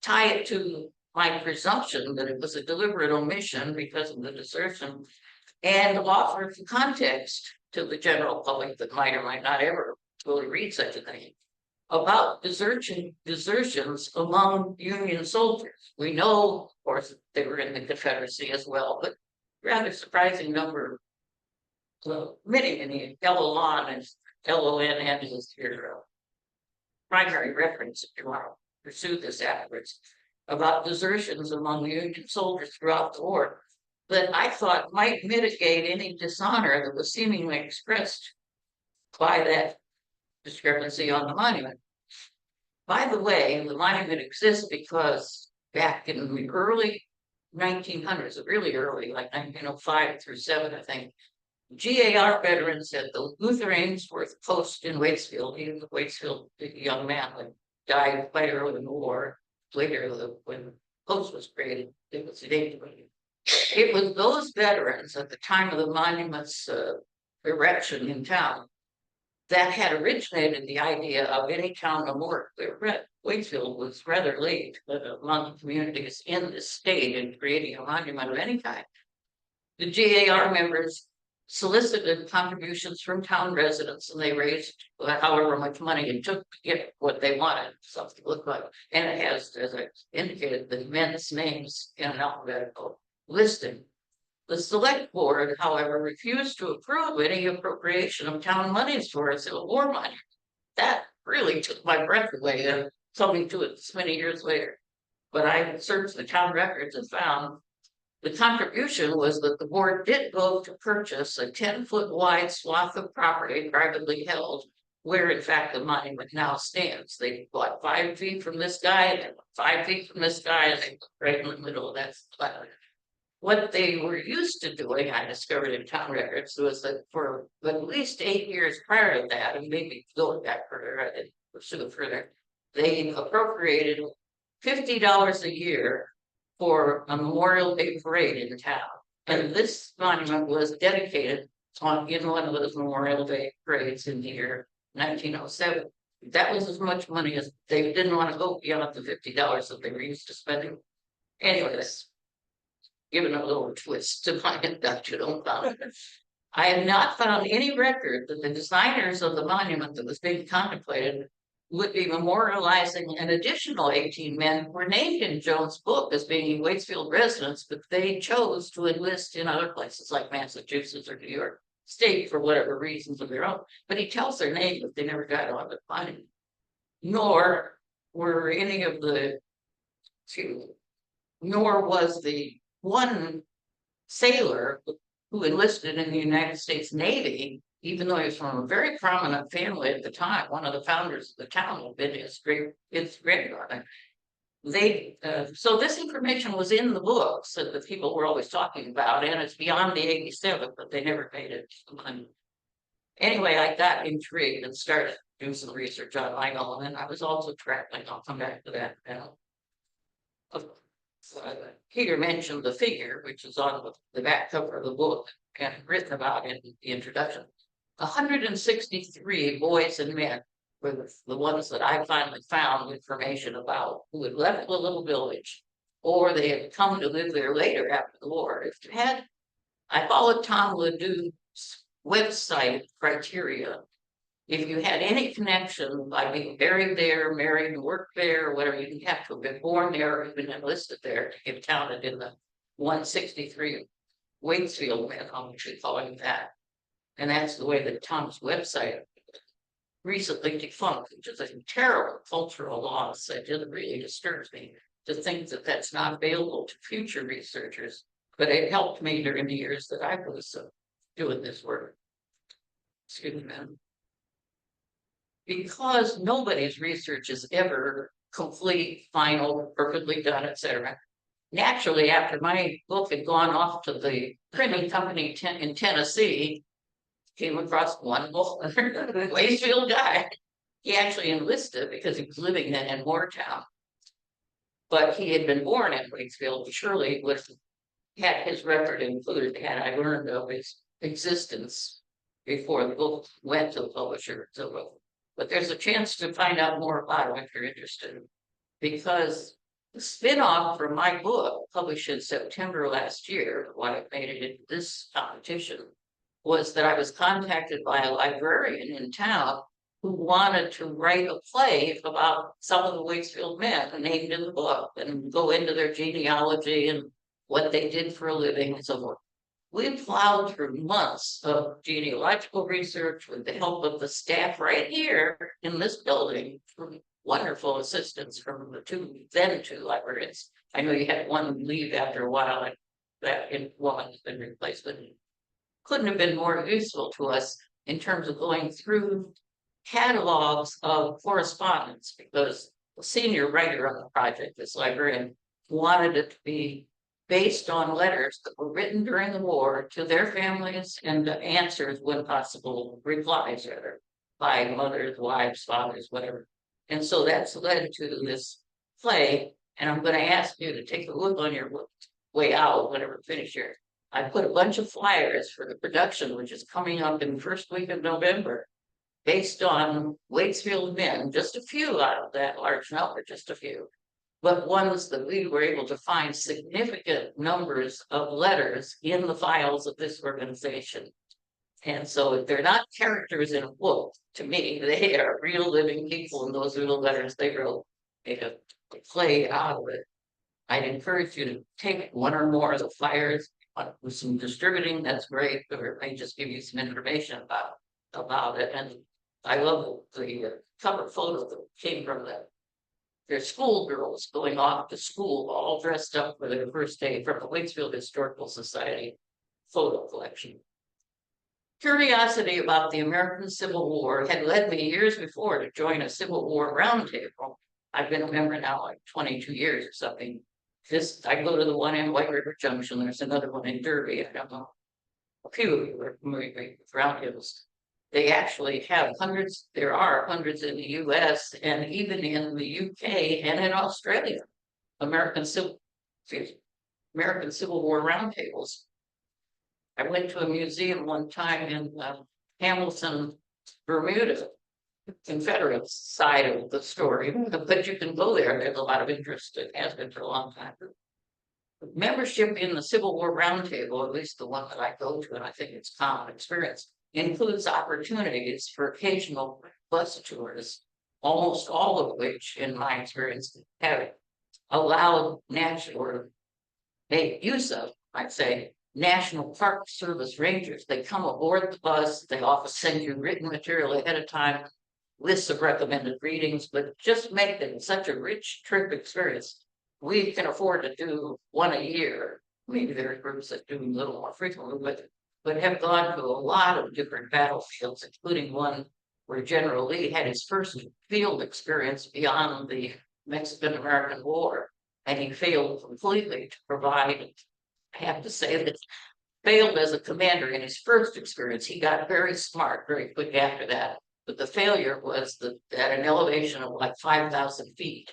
tie it to my presumption that it was a deliberate omission because of the desertion, and offer the context to the general public that might or might not ever really read such a thing about desertions among Union soldiers. We know, of course, they were in the Confederacy as well, but rather surprising number. Many LON is your primary reference if you want to pursue this afterwards about desertions among Union soldiers throughout the war that I thought might mitigate any dishonor that was seemingly expressed by that discrepancy on the monument. By the way, the monument exists because back in the early 1900s, really early, like 1905 through 7, I think, GAR veterans at the Luther Ainsworth post in Waitsfield, even the Waitsfield young man that died quite early in the war, later when the post was created, it was the date. It was those veterans at the time of the monument's erection in town that had originated the idea of any town memorial. Waitsfield was rather late among communities in the state in creating a monument of any kind. The GAR members solicited contributions from town residents, and they raised however much money it took to get what they wanted, something to look like. And it has, as I indicated, the men's names in an alphabetical listing. The select board, however, refused to approve any appropriation of town monies for a Civil War monument. That really took my breath away and told me to it this many years later. But I searched the town records and found the contribution was that the board did vote to purchase a 10-foot wide swath of property privately held, where in fact the monument now stands. They bought 5 feet from this guy and 5 feet from this guy, and they put right in the middle of that spot. What they were used to doing, I discovered in town records, was that for at least 8 years prior to that, and maybe going back further, I didn't pursue it further, they appropriated $50 a year for a Memorial Day parade in town. And this monument was dedicated in one of those Memorial Day parades in the year 1907. That was as much money as they didn't want to go beyond the $50 that they were used to spending. Anyways, given a little twist to my induction. I have not found any record that the designers of the monument that was being contemplated would be memorializing an additional 18 men who were named in Jones' book as being Waitsfield residents, but they chose to enlist in other places like Massachusetts or New York State for whatever reasons of their own. But he tells their name, but they never got on the monument. Nor were any of the nor was the one sailor who enlisted in the United States Navy, even though he was from a very prominent family at the time, one of the founders of the town had been his grandfather. so this information was in the books that the people were always talking about, and it's beyond the 87, but they never paid it. Anyway, I got intrigued and started doing some research on my own, and I was also traveling. I'll come back to that now. Peter mentioned the figure, which is on the back cover of the book and written about in the introduction. 163 boys and men were the ones that I finally found information about, who had left the little village, or they had come to live there later after the war. If you had, I followed Tom Ledoux's website criteria. If you had any connection by being buried there, married, worked there, or whatever, you didn't have to have been born there or been enlisted there to get counted in the 163 Waitsfield men, I'm actually calling that. And that's the way that Tom's website recently defunct, which is a terrible cultural loss that just really disturbs me to think that that's not available to future researchers. But it helped me during the years that I was doing this work. Excuse me, man. Because nobody's research is ever complete, final, perfectly done, etc. Naturally, after my book had gone off to the printing company in Tennessee, came across one Waitsfield guy. He actually enlisted because he was living then in Moortown. But he had been born in Waitsfield, surely would have had his record included had I learned of his existence before the book went to the publisher. So, but there's a chance to find out more about him if you're interested. Because the spin-off from my book, published in September last year, why it made it into this competition, was that I was contacted by a librarian in town who wanted to write a play about some of the Waitsfield men named in the book and go into their genealogy and what they did for a living and so forth. We plowed through months of genealogical research with the help of the staff right here in this building, from wonderful assistance from the then two librarians. I know you had one leave after a while, and that woman has been replaced, but couldn't have been more useful to us in terms of going through catalogs of correspondence, because the senior writer on the project, this librarian, wanted it to be based on letters that were written during the war to their families and answers when possible, replies rather, by mothers, wives, fathers, whatever. And so that's led to this play. And I'm going to ask you to take a look on your way out, whenever finish here. I put a bunch of flyers for the production, which is coming up in the first week of November, based on Waitsfield men, just a few out of that large number, just a few. But ones that we were able to find significant numbers of letters in the files of this organization. And so if they're not characters in a book, to me, they are real living people, and those are the letters they wrote, made a play out of it. I'd encourage you to take one or more of the flyers with some distributing, that's great, or it may just give you some information about it. And I love the cover photo that came from that. Their schoolgirls going off to school, all dressed up for their first day, from the Waitsfield Historical Society photo collection. Curiosity about the American Civil War had led me years before to join a Civil War roundtable. I've been a member now like 22 years or something. I go to the one in White River Junction. There's another one in Derby. I don't know. A few of you are familiar with roundtables. They actually have hundreds. There are hundreds in the US and even in the UK and in Australia. American Civil War roundtables. I went to a museum one time in Hamilton, Bermuda, Confederate side of the story, but you can go there. There's a lot of interest. It has been for a long time. Membership in the Civil War Roundtable, at least the one that I go to, and I think it's common experience, includes opportunities for occasional bus tours, almost all of which, in my experience, have allowed national, or made use of, I'd say, National Park Service rangers. They come aboard the bus, they often send you written material ahead of time, lists of recommended readings, but just make it such a rich trip experience. We can afford to do one a year. Maybe there are groups that do a little more frequently, but have gone to a lot of different battlefields, including one where General Lee had his first field experience beyond the Mexican-American War, and he failed completely to provide. I have to say that failed as a commander in his first experience. He got very smart very quick after that. But the failure was that at an elevation of like 5,000 feet,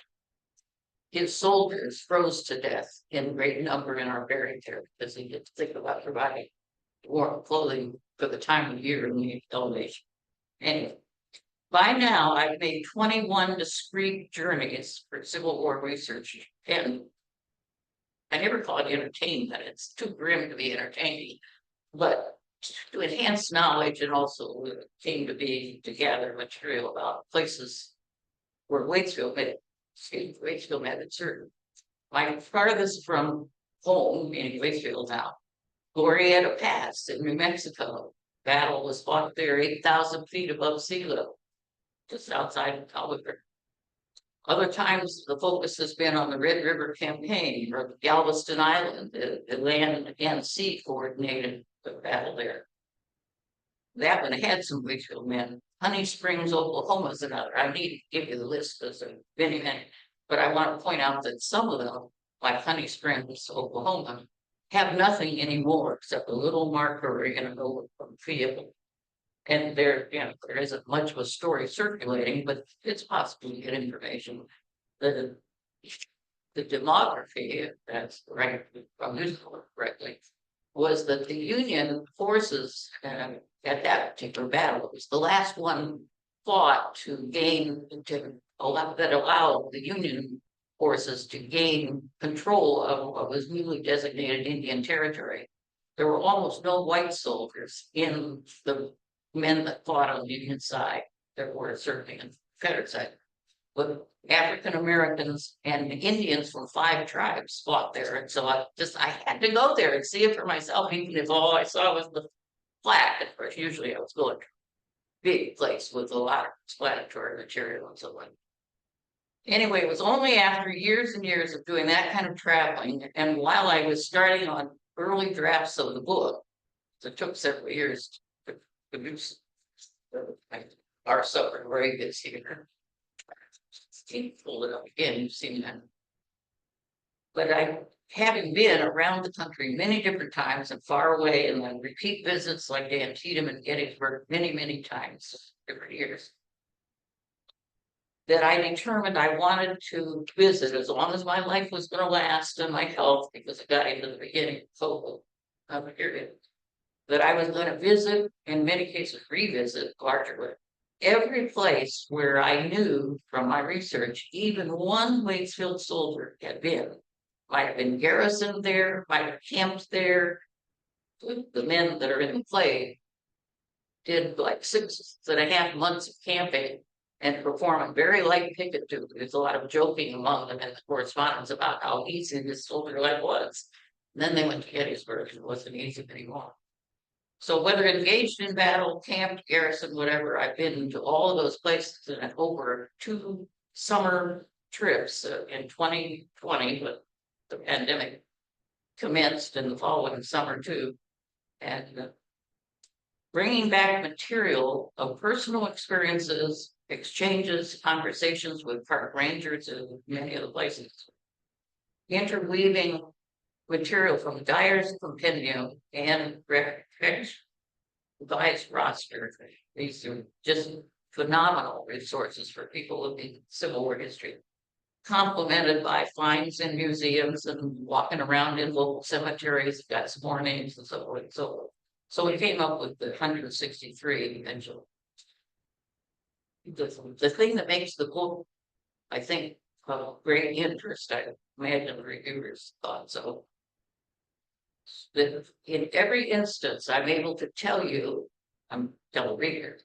his soldiers froze to death in great number in our buried there because he didn't think about providing warm clothing for the time of year in the elevation. Anyway, by now I've made 21 discrete journeys for Civil War research, and I never call it entertainment. It's too grim to be entertaining, but to enhance knowledge and also came to be to gather material about places where Waitsfield met it certain. My farthest from home, meaning Waitsfield now, Glorieta Pass in New Mexico. Battle was fought there 8,000 feet above sea level, just outside of Albuquerque. Other times, the focus has been on the Red River Campaign or Galveston Island, the land and sea coordinated the battle there. That one had some Waitsfield men. Honey Springs, Oklahoma is another. I need to give you the list because there are many, but I want to point out that some of them, like Honey Springs, Oklahoma, have nothing anymore except a little marker in an old field. And there isn't much of a story circulating, but it's possible to get information. The demography, that's right, from correctly, was that the Union forces at that particular battle, it was the last one fought to gain, that allowed the Union forces to gain control of what was newly designated Indian territory. There were almost no white soldiers in the men that fought on the Union side. There were certainly on the Confederate side, but African Americans and Indians from 5 tribes fought there, and so I had to go there and see it for myself, even if all I saw was the flag. Of course, usually I was going to a big place with a lot of explanatory material and so on. Anyway, it was only after years and years of doing that kind of traveling, and while I was starting on early drafts of the book, it took several years to produce. Our supper grave is here. Pull it up again, you've seen that. But having been around the country many different times and far away, and then repeat visits like Antietam and Gettysburg many times, different years, that I determined I wanted to visit as long as my life was going to last and my health, because it got into the beginning of the period, that I was going to visit, in many cases revisit largely, every place where I knew from my research, even one Waitsfield soldier had been. Might have been garrisoned there, might have camped there. The men that are in the play did like 6.5 months of camping and performing very light picket duty. There's a lot of joking among them in the correspondence about how easy this soldier life was. And then they went to Gettysburg and it wasn't easy anymore. So whether engaged in battle, camped, garrison, whatever, I've been to all of those places in over 2 summer trips in 2020, but the pandemic commenced in the following summer too. And bringing back material of personal experiences, exchanges, conversations with park rangers in many of the places, interweaving material from Dyer's compendium and revised roster. These are just phenomenal resources for people looking Civil War history, complemented by finds in museums and walking around in local cemeteries, got some more names and so forth and so forth. So we came up with the 163 eventually. The thing that makes the book, I think, of great interest, I imagine the reviewers thought so, that in every instance I'm able to tell you, tell a reader,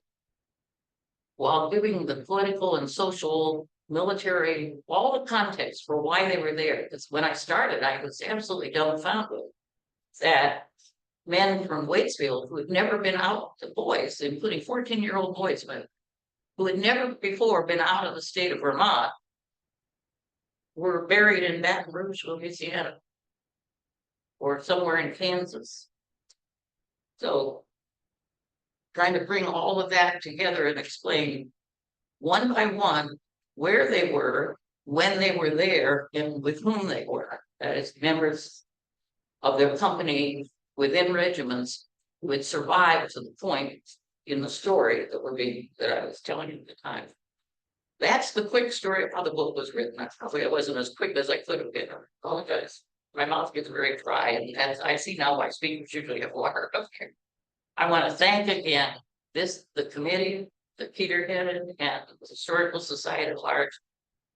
while giving the political and social, military, all the context for why they were there. Because when I started, I was absolutely dumbfounded that men from Waitsfield who had never been out, the boys, including 14-year-old boys, who had never before been out of the state of Vermont, were buried in Baton Rouge, Louisiana, or somewhere in Kansas. So trying to bring all of that together and explain one by one where they were, when they were there and with whom they were, as members of their company within regiments who had survived to the point in the story that I was telling you at the time. That's the quick story of how the book was written. Probably I wasn't as quick as I could have been. I apologize. My mouth gets very dry, and as I see now, my speakers usually have water up here. I want to thank again the committee, the Peter headed, and the Historical Society at large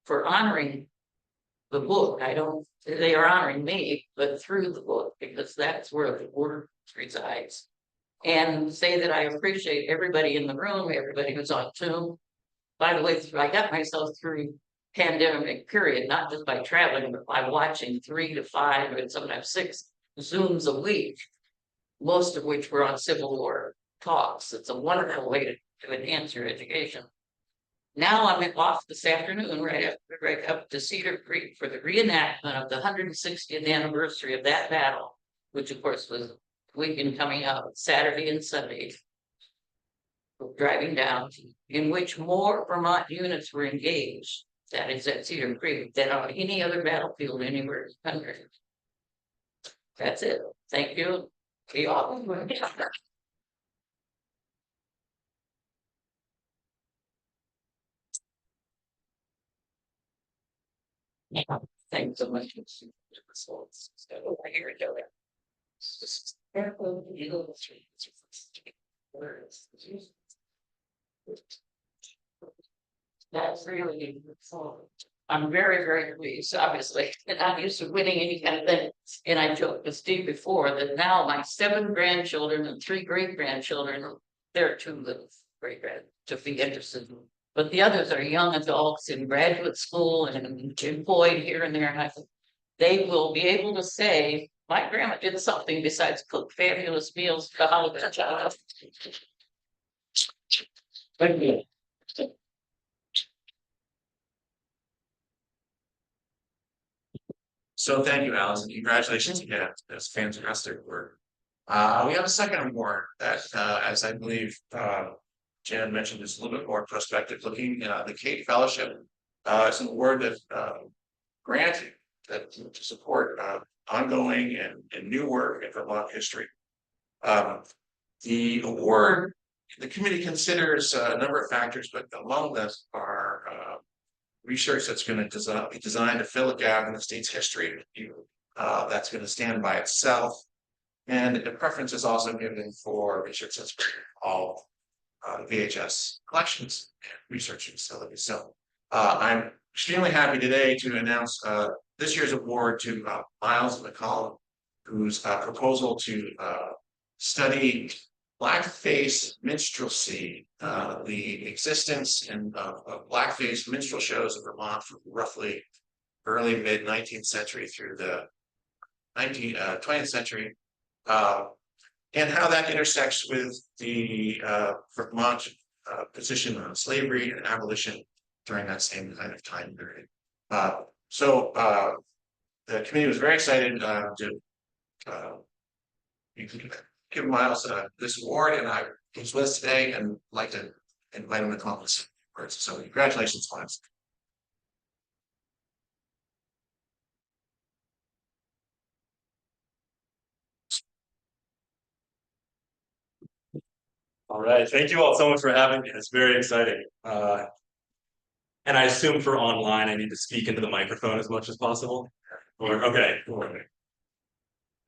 for honoring the book. They are honoring me, but through the book, because that's where the word resides. And say that I appreciate everybody in the room, everybody who's on Zoom. By the way, I got myself through pandemic period, not just by traveling, but by watching 3 to 5 and sometimes 6 Zooms a week, most of which were on Civil War talks. It's a wonderful way to enhance your education. Now I'm off this afternoon, right up to Cedar Creek for the reenactment of the 160th anniversary of that battle, which of course was weekend coming up Saturday and Sunday. Driving down, in which more Vermont units were engaged, that is at Cedar Creek, than on any other battlefield anywhere in the country. That's it. Thank you. Be off. Thanks so much. Here we go. That's really I'm very, very pleased, obviously, and I'm used to winning any kind of thing. And I joked with Steve before that now my 7 grandchildren and 3 great-grandchildren, they're 2 little great-grand to be interested in. But the others are young adults in graduate school and employed here and there. And I think they will be able to say, my grandma did something besides cook fabulous meals for the holiday. Thank you. So thank you, Alice, and congratulations again. That's fantastic work. We have a second award that, as I believe Jan mentioned, is a little bit more prospective looking. The Kate Fellowship is an award that granted that to support ongoing and new work in Vermont history. The award, the committee considers a number of factors, but among them are research that's going to be designed to fill a gap in the state's history. That's going to stand by itself. And the preference is also given for research that's all VHS collections and research facilities. So I'm extremely happy today to announce this year's award to Miles McCollum, whose proposal to study blackface minstrelsy, the existence of blackface minstrel shows in Vermont from roughly early mid 19th century through the 20th century, and how that intersects with the Vermont position on slavery and abolition during that same kind of time period. So the committee was very excited to give Miles this award, and he's with us today and like to invite him to come up with some words. So congratulations, Miles. All right, thank you all so much for having me. It's very exciting. And I assume for online, I need to speak into the microphone as much as possible. Okay.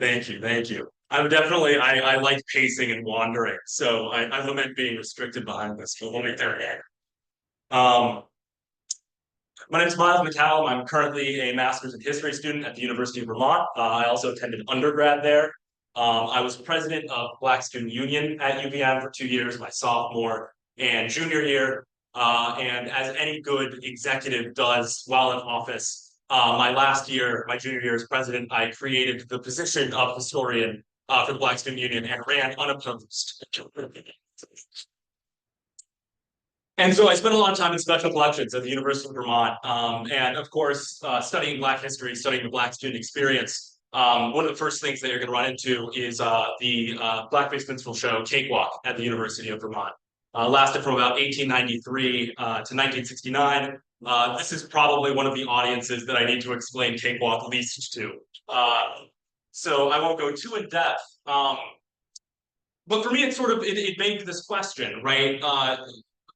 Thank you, thank you. I'm definitely, I like pacing and wandering, so I lament being restricted behind this, but we'll make there. My name is Miles McCallum. I'm currently a master's in history student at the University of Vermont. I also attended undergrad there. I was president of Black Student Union at UVM for 2 years, my sophomore and junior year. And as any good executive does while in office, my junior year as president, I created the position of historian for the Black Student Union and ran unopposed. And so I spent a lot of time in special collections at the University of Vermont, and of course, studying Black history, studying the Black student experience. One of the first things that you're going to run into is the Blackface Minstrel Show Cakewalk at the University of Vermont. Lasted from about 1893 to 1969. This is probably one of the audiences that I need to explain cakewalk least to. So I won't go too in depth. But for me, it begged this question, right?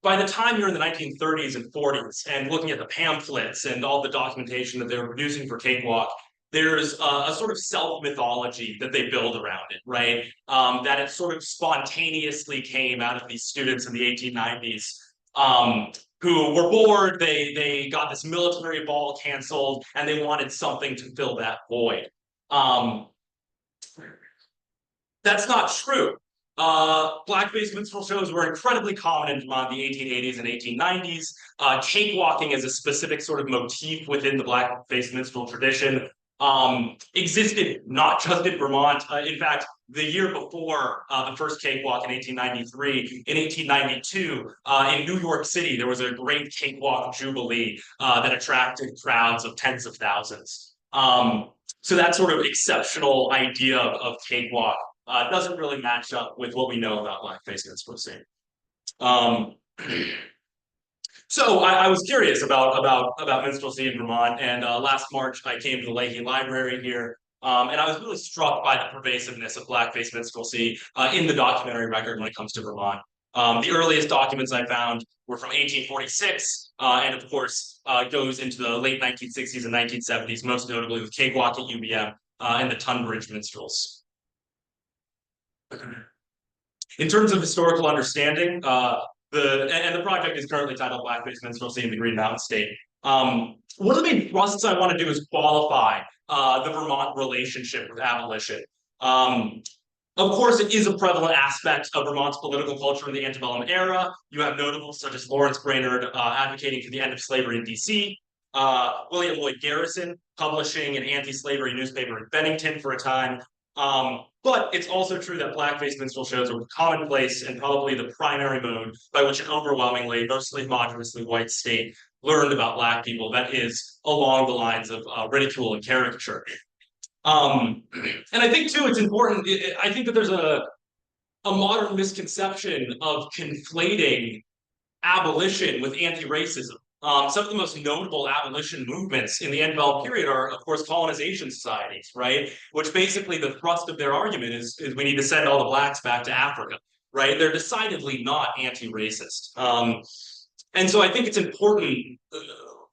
By the time you're in the 1930s and 40s and looking at the pamphlets and all the documentation that they were producing for Cakewalk, there's a sort of self-mythology that they build around it, right? That it sort of spontaneously came out of these students in the 1890s who were bored, they got this military ball canceled, and they wanted something to fill that void. That's not true. Blackface minstrel shows were incredibly common in Vermont in the 1880s and 1890s. Cakewalking as a specific sort of motif within the blackface minstrel tradition existed not just in Vermont. In fact, the year before the first cakewalk in 1893, in 1892, in New York City, there was a great cakewalk jubilee that attracted crowds of tens of thousands. So that sort of exceptional idea of cakewalk doesn't really match up with what we know about blackface minstrelsy. So I was curious about minstrelsy in Vermont, and last March I came to the Leahy Library here, and I was really struck by the pervasiveness of blackface minstrelsy in the documentary record when it comes to Vermont. The earliest documents I found were from 1846, and of course goes into the late 1960s and 1970s, most notably with Cakewalk at UVM and the Tunbridge Minstrels. In terms of historical understanding, the project is currently titled Blackface Minstrelsy in the Green Mountain State. One of the main thrusts I want to do is qualify the Vermont relationship with abolition. Of course, it is a prevalent aspect of Vermont's political culture in the antebellum era. You have notables such as Lawrence Brainerd advocating for the end of slavery in DC, William Lloyd Garrison publishing an anti-slavery newspaper in Bennington for a time. But it's also true that blackface minstrel shows are commonplace and probably the primary mode by which an overwhelmingly, mostly homogeneously white state learned about Black people, that is along the lines of ridicule and caricature. And I think too, it's important, I think that there's a modern misconception of conflating abolition with anti-racism. Some of the most notable abolition movements in the antebellum period are, of course, colonization societies, right? Which basically the thrust of their argument is we need to send all the Blacks back to Africa, right? They're decidedly not anti-racist. And so I think it's important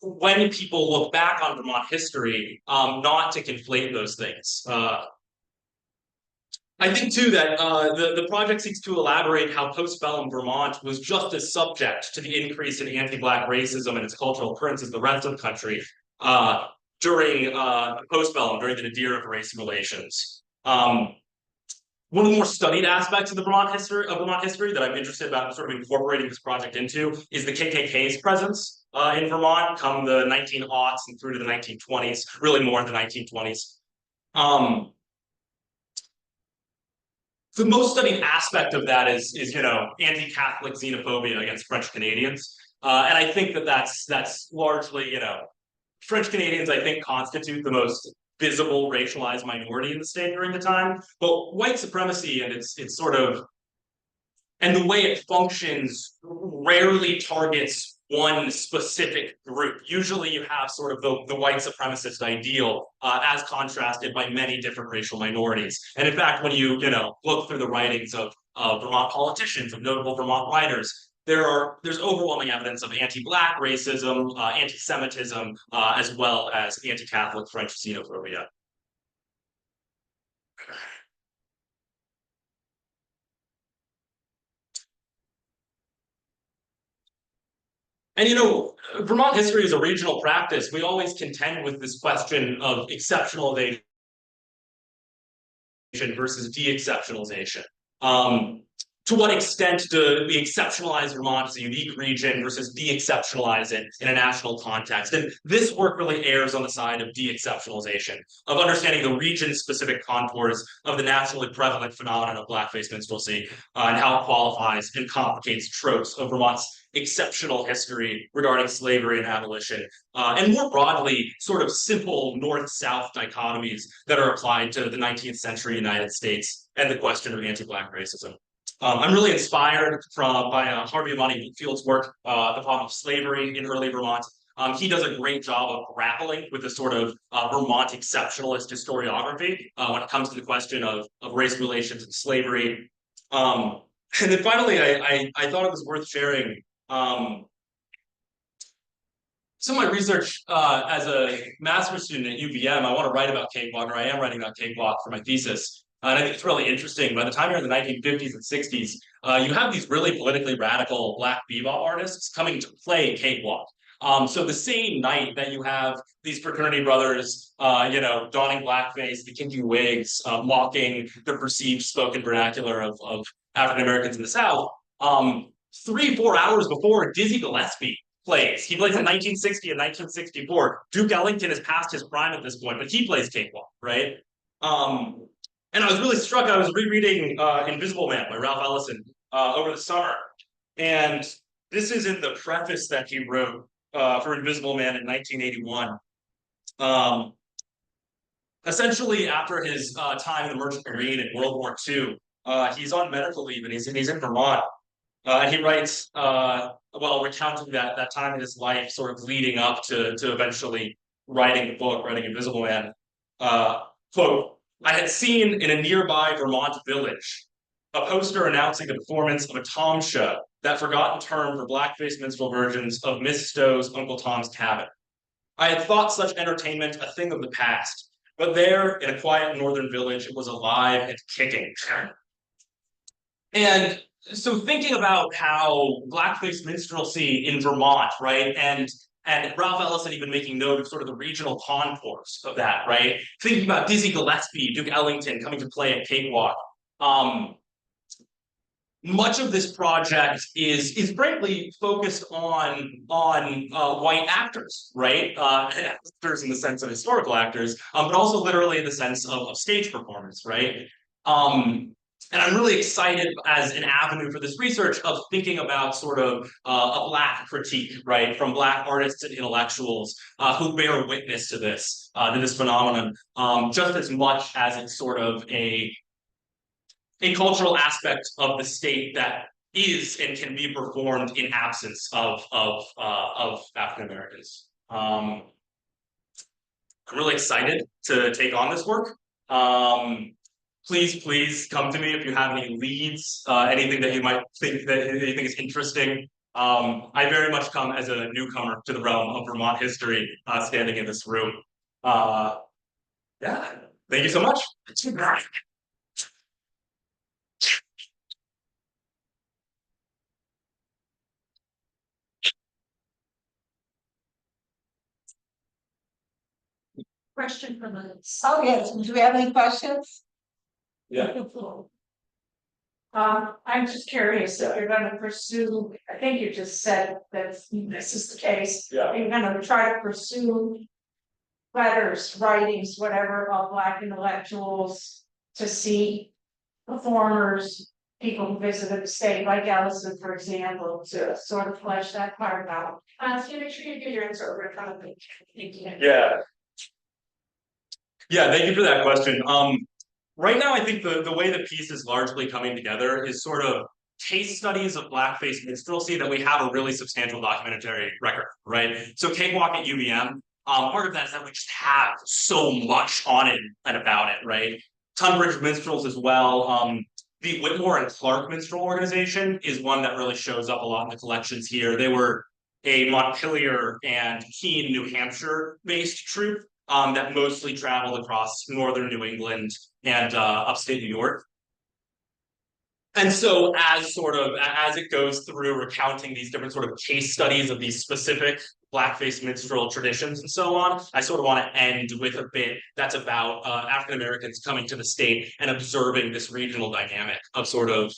when people look back on Vermont history, not to conflate those things. I think too that the project seeks to elaborate how postbellum Vermont was just as subject to the increase in anti-Black racism and its cultural currents as the rest of the country during postbellum, during the nadir of race relations. One of the more studied aspects of the Vermont history that I'm interested about sort of incorporating this project into is the KKK's presence in Vermont come the 1900s and through to the 1920s, really more in the 1920s. The most studied aspect of that is anti-Catholic xenophobia against French Canadians, and I think that's largely French Canadians I think constitute the most visible racialized minority in the state during the time, but white supremacy and its sort of and the way it functions rarely targets one specific group. Usually you have sort of the white supremacist ideal as contrasted by many different racial minorities. And in fact, when you look through the writings of Vermont politicians, of notable Vermont writers, there's overwhelming evidence of anti-Black racism, anti-Semitism, as well as anti-Catholic French xenophobia. And Vermont history is a regional practice. We always contend with this question of exceptionalization versus de-exceptionalization. To what extent do we exceptionalize Vermont as a unique region versus de-exceptionalize it in a national context? And this work really errs on the side of de-exceptionalization, of understanding the region-specific contours of the nationally prevalent phenomenon of blackface minstrelsy, and how it qualifies and complicates tropes of Vermont's exceptional history regarding slavery and abolition, and more broadly, sort of simple north-south dichotomies that are applied to the 19th century United States and the question of anti-Black racism. I'm really inspired by Harvey Amani Field's work, The Problem of Slavery in Early Vermont. He does a great job of grappling with the sort of Vermont exceptionalist historiography when it comes to the question of race relations and slavery. And then finally, I thought it was worth sharing some of my research as a master's student at UVM. I want to write about cakewalk, or I am writing about cakewalk for my thesis. And I think it's really interesting. By the time you're in the 1950s and 60s, you have these really politically radical Black bebop artists coming to play cakewalk. So the same night that you have these fraternity brothers, donning blackface, the kinky wigs, mocking the perceived spoken vernacular of African Americans in the South, 3-4 hours before, Dizzy Gillespie plays. He plays in 1960 and 1964. Duke Ellington is past his prime at this point, but he plays cakewalk, right? And I was really struck. I was rereading Invisible Man by Ralph Ellison over the summer, and this is in the preface that he wrote for Invisible Man in 1981. Essentially, after his time in the Merchant Marine in World War II, he's on medical leave and he's in Vermont. He writes, recounting that time in his life, sort of leading up to eventually writing the book, writing Invisible Man. Quote, I had seen in a nearby Vermont village a poster announcing the performance of a Tom show, that forgotten term for blackface minstrel versions of Miss Stowe's Uncle Tom's Cabin. I had thought such entertainment a thing of the past, but there, in a quiet northern village, it was alive and kicking. And so thinking about how blackface minstrelsy in Vermont, right, and Ralph Ellison even making note of sort of the regional contours of that, right? Thinking about Dizzy Gillespie, Duke Ellington coming to play at Cakewalk. Much of this project is frankly focused on white actors, right? Actors in the sense of historical actors, but also literally in the sense of stage performance, right? And I'm really excited as an avenue for this research of thinking about sort of a Black critique, right, from Black artists and intellectuals who bear witness to this phenomenon, just as much as it's sort of a cultural aspect of the state that is and can be performed in absence of African Americans. I'm really excited to take on this work. Please come to me if you have any leads, anything that you might think is interesting. I very much come as a newcomer to the realm of Vermont history, standing in this room. Yeah, thank you so much. Question from the. Oh, yes, do we have any questions? Yeah. I'm just curious if you're gonna pursue, I think you just said that this is the case. Yeah. You're gonna try to pursue letters, writings, whatever, of Black intellectuals to see performers, people who visited the state, like Allison, for example, to sort of flesh that part out. So make sure you get your answer over in front of me. Thank you. Yeah. Yeah, thank you for that question. Right now, I think the way the piece is largely coming together is sort of case studies of blackface minstrelsy that we have a really substantial documentary record, right? So Cakewalk at UVM, part of that is that we just have so much on it and about it, right? Tunbridge Minstrels as well. The Whitmore and Clark Minstrel Organization is one that really shows up a lot in the collections here. They were a Montpelier and Keene, New Hampshire-based troupe that mostly traveled across northern New England and upstate New York. And so as it goes through recounting these different sort of case studies of these specific blackface minstrel traditions and so on, I sort of want to end with a bit that's about African Americans coming to the state and observing this regional dynamic of sort of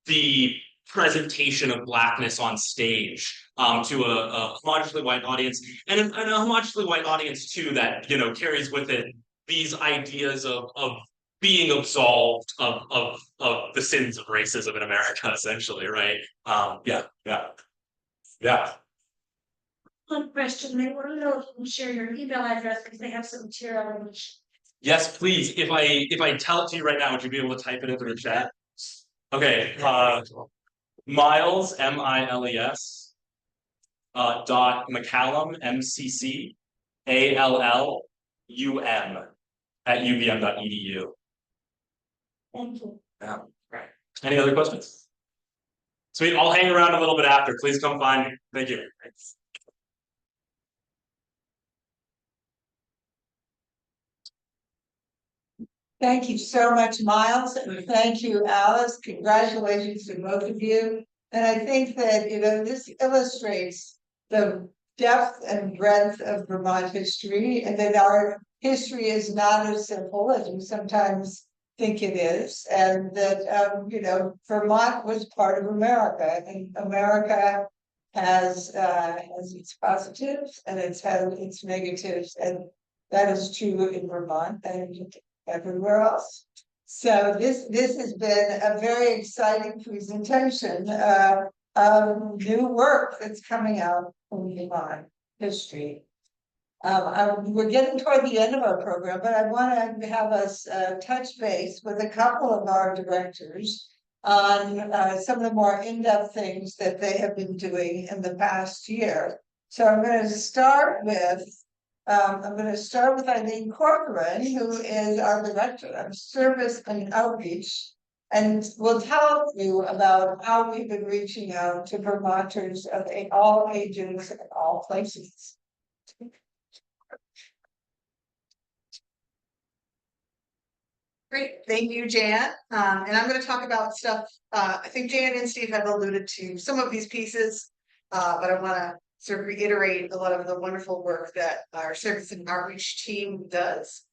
the presentation of blackness on stage to a homogeneously white audience, and a homogeneously white audience too that carries with it these ideas of being absolved of the sins of racism in America, essentially, right? Yeah. One question, they want to know if you can share your email address because they have some material in which. Yes, please. If I tell it to you right now, would you be able to type it into the chat? Okay. Miles, Miles, dot McCallum, MCCALLUM at uvm.edu. Thank you. Yeah. Right. Any other questions? Sweet. I'll hang around a little bit after. Please come find me. Thank you. Thank you so much, Miles, and thank you, Alice. Congratulations to both of you. And I think that, this illustrates the depth and breadth of Vermont history, and that our history is not as simple as we sometimes think it is, and that, Vermont was part of America, and America has its positives and it's has its negatives, and that is true in Vermont and everywhere else. So this has been a very exciting presentation of new work that's coming out from Vermont history. We're getting toward the end of our program, but I want to have us touch base with a couple of our directors on some of the more in-depth things that they have been doing in the past year. So I'm going to start with Eileen Corcoran, who is our Director of Service and Outreach, and will tell you about how we've been reaching out to Vermonters of all ages and all places. Great, thank you, Jan. And I'm going to talk about stuff. I think Jan and Steve have alluded to some of these pieces, but I want to sort of reiterate a lot of the wonderful work that our service and outreach team does.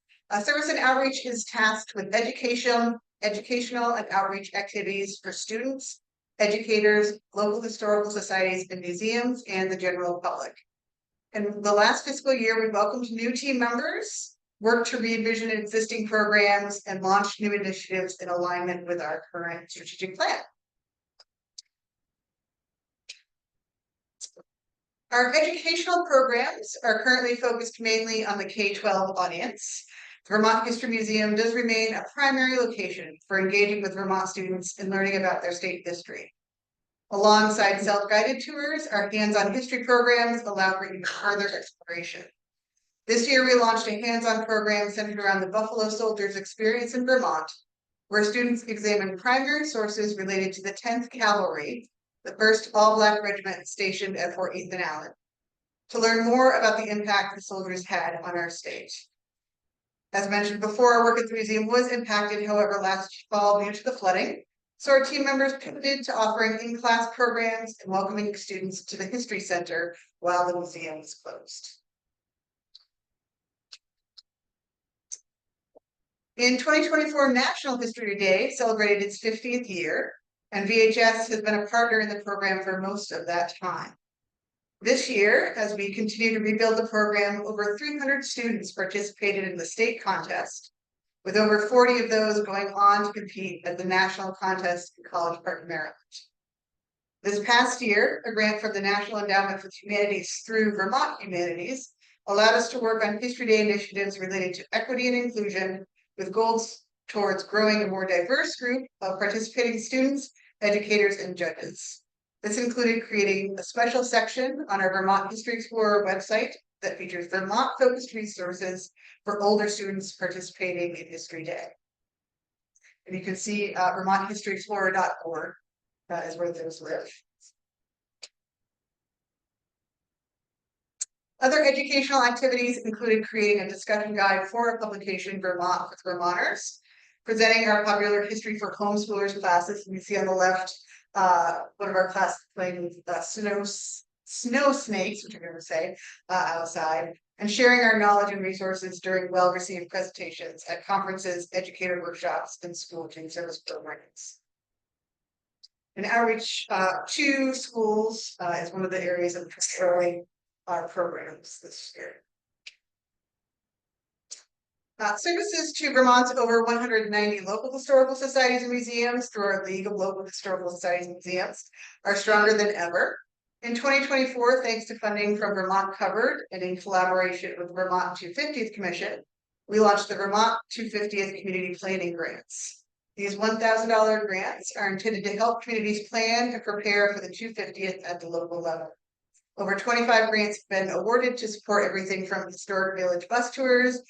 Service and outreach is tasked with educational and outreach activities for students, educators, local historical societies and museums, and the general public. In the last fiscal year, we welcomed new team members, worked to re-envision existing programs, and launched new initiatives in alignment with our current strategic plan. Our educational programs are currently focused mainly on the K-12 audience. The Vermont History Museum does remain a primary location for engaging with Vermont students and learning about their state history. Alongside self-guided tours, our hands-on history programs allow for even further exploration. This year, we launched a hands-on program centered around the Buffalo Soldiers' experience in Vermont, where students examine primary sources related to the 10th Cavalry, the first all-Black regiment stationed at Fort Ethan Allen, to learn more about the impact the soldiers had on our state. As mentioned before, our work at the museum was impacted, however, last fall due to the flooding, so our team members pivoted to offering in-class programs and welcoming students to the History Center while the museum was closed. In 2024, National History Day celebrated its 50th year, and VHS has been a partner in the program for most of that time. This year, as we continue to rebuild the program, over 300 students participated in the state contest, with over 40 of those going on to compete at the national contest in College Park, Maryland. This past year, a grant from the National Endowment for the Humanities through Vermont Humanities allowed us to work on History Day initiatives related to equity and inclusion, with goals towards growing a more diverse group of participating students, educators, and judges. This included creating a special section on our Vermont History Explorer website that features Vermont-focused resources for older students participating in History Day. And you can see vermonthistoryexplorer.org is where those live. Other educational activities included creating a discussion guide for a publication, Vermont with Vermonters, presenting our popular History for Homeschoolers classes. You can see on the left, one of our classes playing with snow snakes, which I'm going to say, outside, and sharing our knowledge and resources during well-received presentations at conferences, educator workshops, and school team service programs. And outreach to schools is one of the areas of growing our programs this year. Services to Vermont's over 190 local historical societies and museums through our League of Local Historical Societies and Museums are stronger than ever. In 2024, thanks to funding from Vermont Covered and in collaboration with Vermont 250th Commission, we launched the Vermont 250th Community Planning Grants. These $1,000 grants are intended to help communities plan and prepare for the 250th at the local level. Over 25 grants have been awarded to support everything from historic village bus tours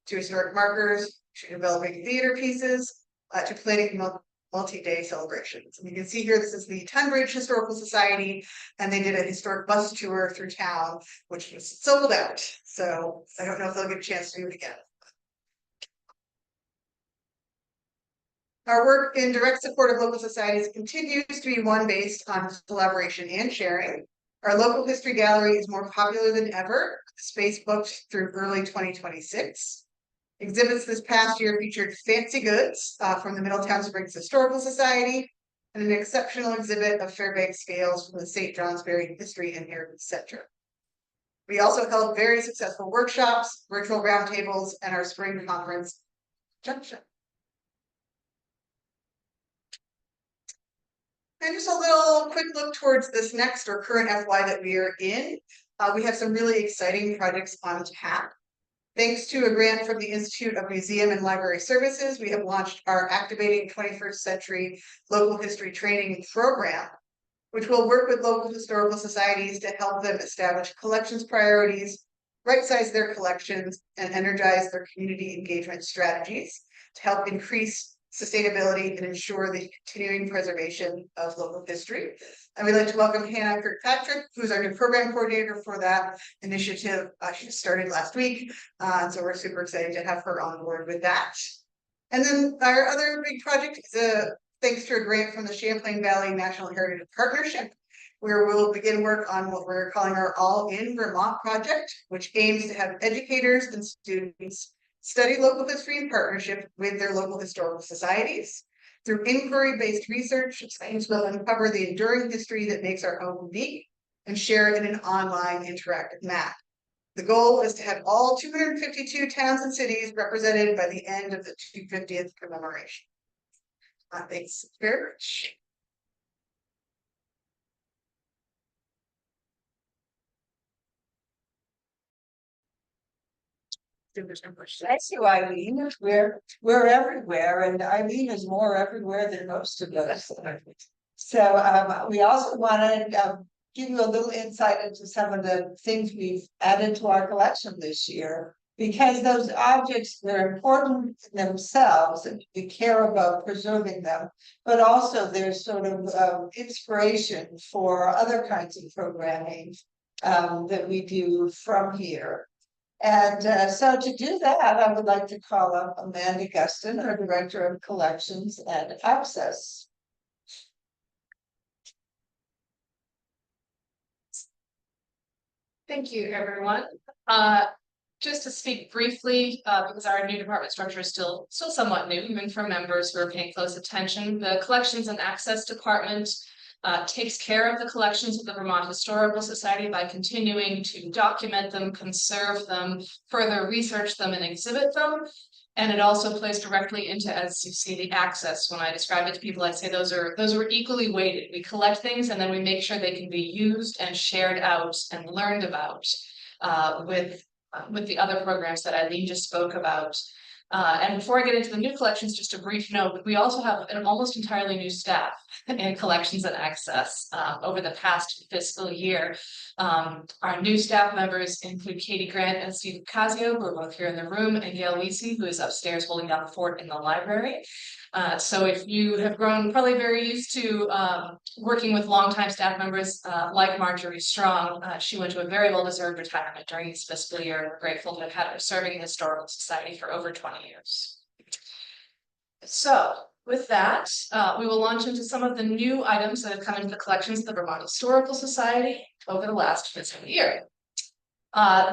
to historic markers, to developing theater pieces, to planning multi-day celebrations. And you can see here, this is the Tunbridge Historical Society, and they did a historic bus tour through town, which was sold out. So I don't know if they'll get a chance to do it again. Our work in direct support of local societies continues to be one based on collaboration and sharing. Our local history gallery is more popular than ever, space booked through early 2026. Exhibits this past year featured fancy goods from the Middletown Springs Historical Society and an exceptional exhibit of Fairbanks scales from the St. Johnsbury History and Heritage Center. We also held very successful workshops, virtual roundtables, and our spring conference, Junction. And just a little quick look towards this next or current FY that we are in. We have some really exciting projects on tap. Thanks to a grant from the Institute of Museum and Library Services, we have launched our Activating 21st Century Local History Training Program, which will work with local historical societies to help them establish collections priorities, right-size their collections, and energize their community engagement strategies to help increase sustainability and ensure the continuing preservation of local history. And we'd like to welcome Hannah Kirkpatrick, who's our new program coordinator for that initiative. She started last week, so we're super excited to have her on board with that. And then our other big project is thanks to a grant from the Champlain Valley National Heritage Partnership, where we'll begin work on what we're calling our All in Vermont project, which aims to have educators and students study local history in partnership with their local historical societies. Through inquiry-based research, students will uncover the enduring history that makes our home unique and share it in an online interactive map. The goal is to have all 252 towns and cities represented by the end of the 250th commemoration. Thanks very much. Thank you, Eileen. We're everywhere, and Eileen is more everywhere than most of us. So we also wanted to give you a little insight into some of the things we've added to our collection this year, because those objects, they're important in themselves, and we care about preserving them, but also there's sort of inspiration for other kinds of programming that we do from here. And so to do that, I would like to call up Amanda Guston, our Director of Collections and Access. Thank you, everyone. Just to speak briefly, because our new department structure is still somewhat new, even for members who are paying close attention, the Collections and Access Department takes care of the collections of the Vermont Historical Society by continuing to document them, conserve them, further research them, and exhibit them. And it also plays directly into, as you see, the access. When I describe it to people, I say those are equally weighted. We collect things and then we make sure they can be used and shared out and learned about with the other programs that Eileen just spoke about. And before I get into the new collections, just a brief note, we also have an almost entirely new staff in collections and access over the past fiscal year. Our new staff members include Katie Grant and Steve Casio, who are both here in the room, and Gail Weesey, who is upstairs holding down the fort in the library. So if you have grown probably very used to working with longtime staff members like Marjorie Strong, she went to a very well-deserved retirement during this fiscal year. We're grateful to have had her serving in the Historical Society for over 20 years. So with that, we will launch into some of the new items that have come into the collections of the Vermont Historical Society over the last fiscal year.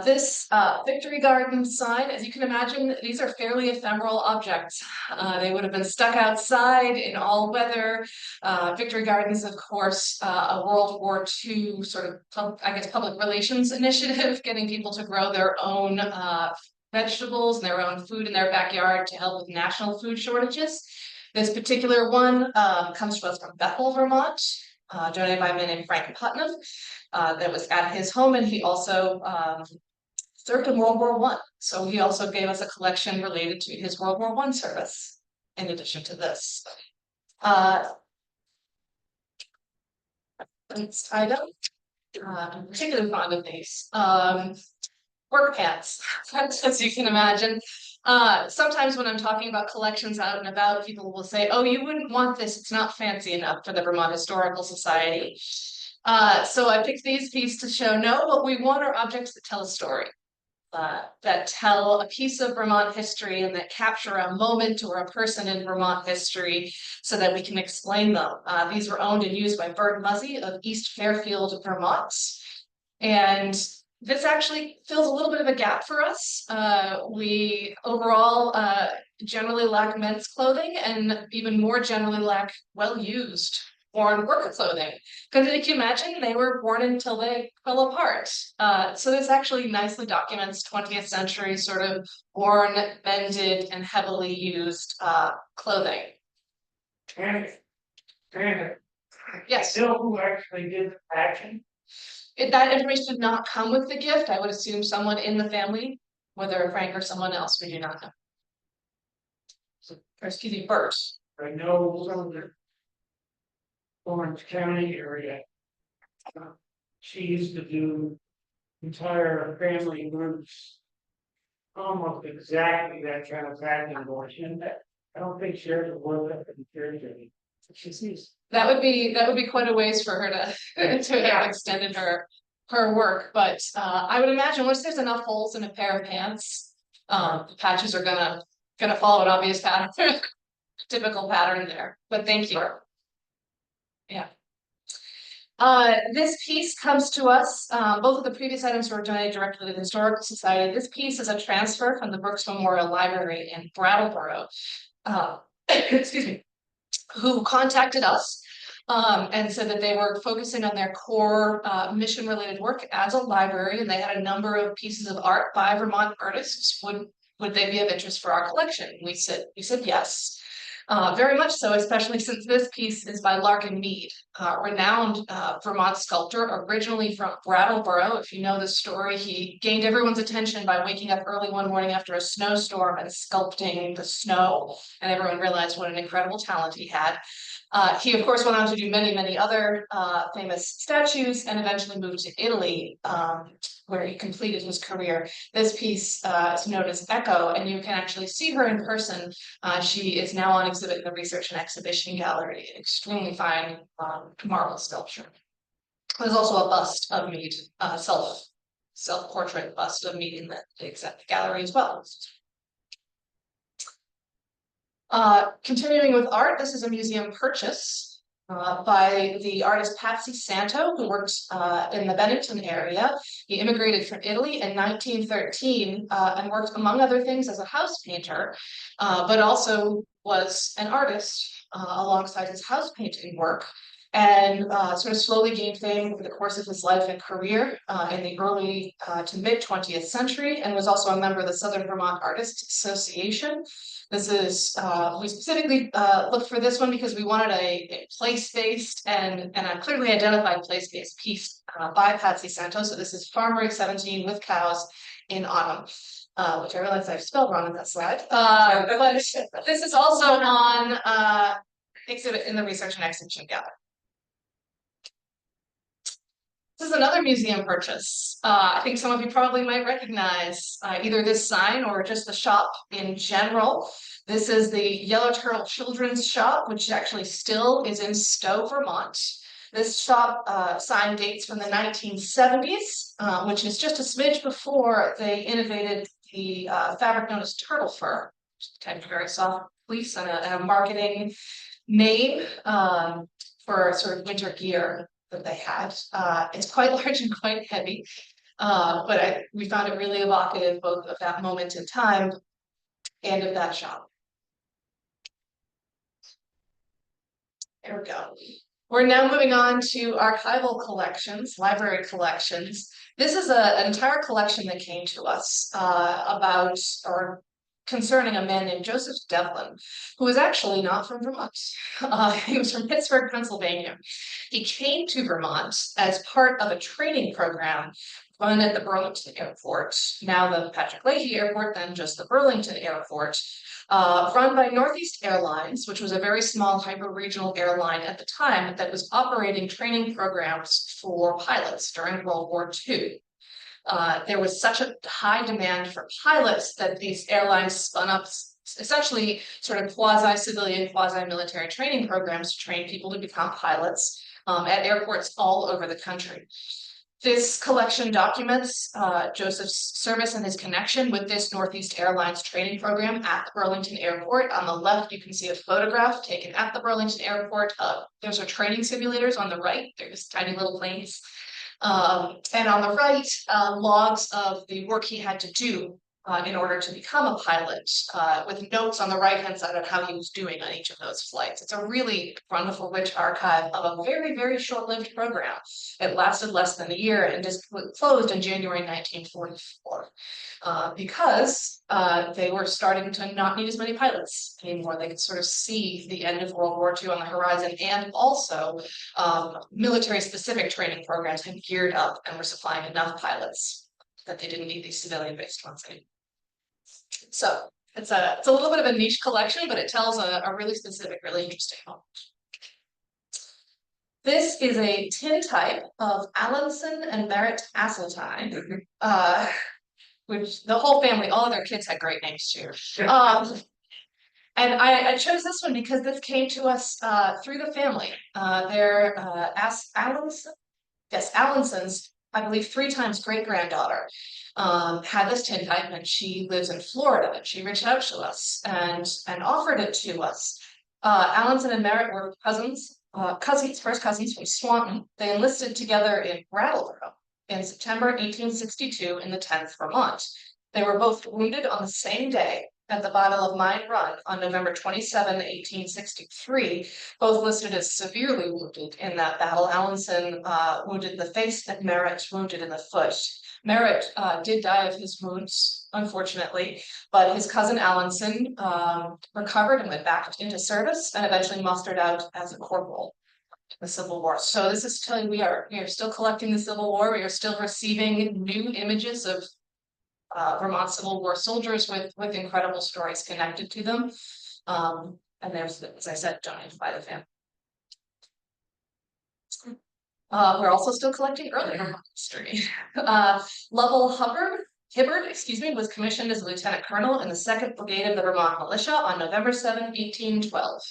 This Victory Garden sign, as you can imagine, these are fairly ephemeral objects. They would have been stuck outside in all weather. Victory Garden is, of course, a World War II sort of, public relations initiative, getting people to grow their own vegetables and their own food in their backyard to help with national food shortages. This particular one comes to us from Bethel, Vermont, donated by a man named Frank Putnam. That was at his home, and he also served in World War I. So he also gave us a collection related to his World War I service, in addition to this. Next item I'm particularly fond of these. Work pants, as you can imagine. Sometimes when I'm talking about collections out and about, people will say, oh, you wouldn't want this, it's not fancy enough for the Vermont Historical Society. So I picked these pieces to show, no, what we want are objects that tell a story. That tell a piece of Vermont history and that capture a moment or a person in Vermont history so that we can explain them. These were owned and used by Bert Muzzy of East Fairfield, Vermont. And this actually fills a little bit of a gap for us. We overall generally lack men's clothing and even more generally lack well-used worn worker clothing. Because if you imagine, they were worn until they fell apart. So this actually nicely documents 20th century sort of worn, mended, and heavily used clothing. And Yes. still who actually did the action? That information did not come with the gift. I would assume someone in the family, whether Frank or someone else, we do not know. Or excuse me, Bert. I know some of the Orange County area. She used to do entire family groups. Almost exactly that kind of packing abortion. I don't think she ever wore that in Jersey. She sees. That would be quite a ways for her to to have extended her work. But I would imagine once there's enough holes in a pair of pants, the patches are gonna follow an obvious pattern, typical pattern there. But thank you. Yeah. This piece comes to us, both of the previous items were donated directly to the Historical Society. This piece is a transfer from the Brooks Memorial Library in Brattleboro. Excuse me, who contacted us and said that they were focusing on their core mission related work as a library, and they had a number of pieces of art by Vermont artists. Would they be of interest for our collection? We said yes. Very much so, especially since this piece is by Larkin Mead, renowned Vermont sculptor, originally from Brattleboro. If you know the story, he gained everyone's attention by waking up early one morning after a snowstorm and sculpting the snow, and everyone realized what an incredible talent he had. He, of course, went on to do many other famous statues and eventually moved to Italy, where he completed his career. This piece is known as Echo, and you can actually see her in person. She is now on exhibit in the Research and Exhibition Gallery. Extremely fine marble sculpture. There's also a bust of Mead, self-portrait bust of Mead in the gallery as well. Continuing with art, this is a museum purchase by the artist Patsy Santo, who worked in the Bennington area. He immigrated from Italy in 1913 and worked, among other things, as a house painter, but also was an artist alongside his house painting work, and sort of slowly gained fame over the course of his life and career in the early to mid 20th century, and was also a member of the Southern Vermont Artists Association. This is, we specifically looked for this one because we wanted a place-based and a clearly identified place-based piece by Patsy Santo. So this is Farmer 17 with cows in autumn, which I realize I've spelled wrong on that slide. But this is also on exhibit in the Research and Exhibition Gallery. This is another museum purchase. I think some of you probably might recognize either this sign or just the shop in general. This is the Yellow Turtle Children's Shop, which actually still is in Stowe, Vermont. This shop sign dates from the 1970s, which is just a smidge before they innovated the fabric known as turtle fur, which is kind of very soft fleece and a marketing name for sort of winter gear that they had. It's quite large and quite heavy, but we found it really evocative both of that moment in time and of that shop. There we go. We're now moving on to archival collections, library collections. This is an entire collection that came to us about or concerning a man named Joseph Devlin, who was actually not from Vermont. He was from Pittsburgh, Pennsylvania. He came to Vermont as part of a training program run at the Burlington Airport, now the Patrick Leahy Airport, then just the Burlington Airport, run by Northeast Airlines, which was a very small hyper-regional airline at the time that was operating training programs for pilots during World War II. There was such a high demand for pilots that these airlines spun up essentially sort of quasi-civilian, quasi-military training programs to train people to become pilots at airports all over the country. This collection documents Joseph's service and his connection with this Northeast Airlines training program at the Burlington Airport. On the left, you can see a photograph taken at the Burlington Airport. Those are training simulators on the right. They're just tiny little planes. And on the right, logs of the work he had to do in order to become a pilot, with notes on the right-hand side of how he was doing on each of those flights. It's a really wonderful, rich archive of a very, very short-lived program. It lasted less than a year and just closed in January 1944 because they were starting to not need as many pilots anymore. They could sort of see the end of World War II on the horizon, and also military-specific training programs had geared up and were supplying enough pilots that they didn't need these civilian-based ones anymore. So it's a little bit of a niche collection, but it tells a really specific, really interesting moment. This is a tintype of Allinson and Merritt Asseltine, which the whole family, all of their kids had great names too. And I chose this one because this came to us through the family. They're Allinson's, I believe 3 times great-granddaughter had this tintype, and she lives in Florida, and she reached out to us and offered it to us. Allinson and Merritt were first cousins from Swanton. They enlisted together in Brattleboro in September 1862 in the 10th Vermont. They were both wounded on the same day at the Battle of Mine Run on November 27, 1863, both listed as severely wounded in that battle. Allinson wounded in the face and Merritt wounded in the foot. Merritt did die of his wounds, unfortunately, but his cousin Allinson recovered and went back into service and eventually mustered out as a corporal in the Civil War. So this is to tell you we are still collecting the Civil War. We are still receiving new images of Vermont Civil War soldiers with incredible stories connected to them. And there's, as I said, donated by the family. We're also still collecting early Vermont history. Lovell Hibbard, was commissioned as a lieutenant colonel in the 2nd Brigade of the Vermont Militia on November 7, 1812.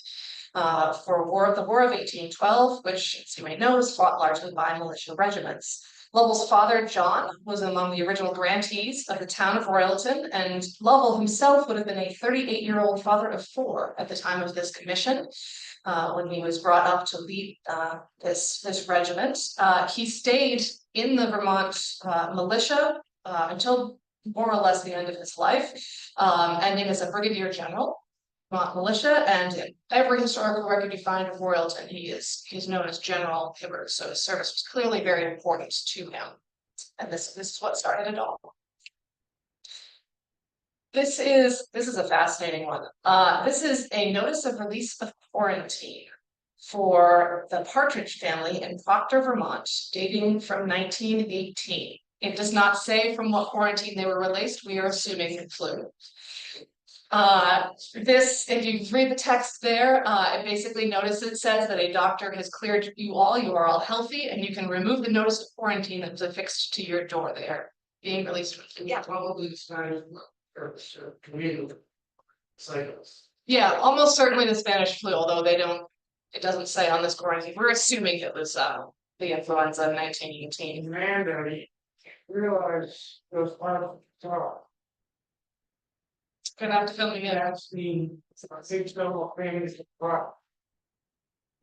For the War of 1812, which, as you may know, was fought largely by militia regiments. Lovell's father, John, was among the original grantees of the town of Royalton, and Lovell himself would have been a 38-year-old father of 4 at the time of this commission, when he was brought up to lead this regiment. He stayed in the Vermont militia until more or less the end of his life, ending as a brigadier general. Vermont militia, and in every historical record you find of Royalton, he's known as General Hibbard. So his service was clearly very important to him, and this is what started it all. This is a fascinating one. This is a notice of release of quarantine for the Partridge family in Proctor, Vermont, dating from 1918. It does not say from what quarantine they were released. We are assuming the flu. If you read the text there, it basically it says that a doctor has cleared you are all healthy, and you can remove the notice of quarantine that was affixed to your door there, being released. Yeah, probably the Spanish community cycles. Yeah, almost certainly the Spanish flu, although it doesn't say on this quarantine. We're assuming it was the influenza of 1918. Mandarin realize those final talk. Gonna have to film again. That's the six double famous rock.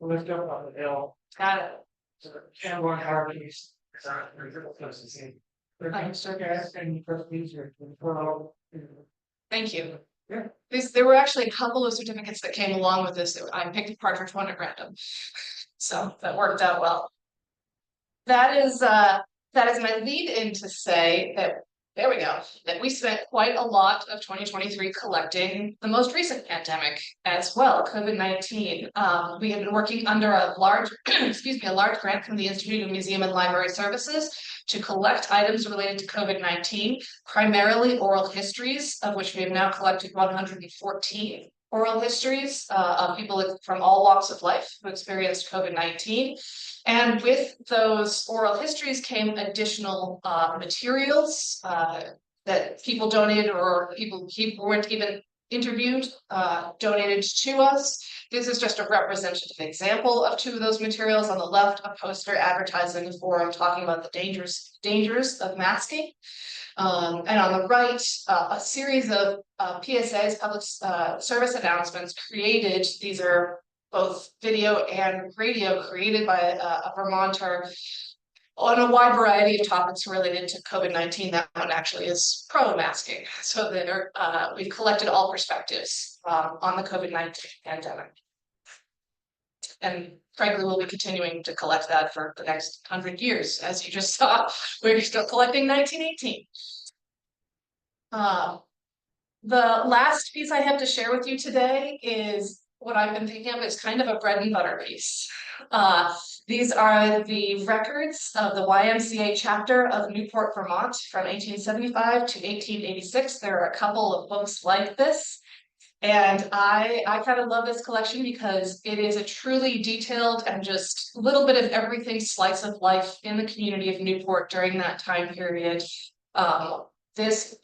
Lift up on the hill. Got it. So can one harmonies. Thank you. Yeah. There were actually a couple of certificates that came along with this. I picked a Partridge one at random, so that worked out well. That is my lead in to say that there we go, that we spent quite a lot of 2023 collecting the most recent pandemic as well, COVID-19. We have been working under a large, excuse me, a large grant from the Institute of Museum and Library Services to collect items related to COVID-19, primarily oral histories, of which we have now collected 114 oral histories of people from all walks of life who experienced COVID-19. And with those oral histories came additional materials that people donated, or people who weren't even interviewed donated to us. This is just a representative example of two of those materials. On the left, a poster advertising a forum talking about the dangers of masking. And on the right, a series of PSAs, public service announcements created. These are both video and radio, created by a Vermonter on a wide variety of topics related to COVID-19. That one actually is pro-masking. So we've collected all perspectives on the COVID-19 pandemic. And frankly, we'll be continuing to collect that for the next 100 years. As you just saw, we're still collecting 1918. The last piece I have to share with you today is what I've been thinking of as kind of a bread and butter piece. These are the records of the YMCA chapter of Newport, Vermont from 1875 to 1886. There are a couple of books like this. And I kind of love this collection because it is a truly detailed and just a little bit of everything slice of life in the community of Newport during that time period. These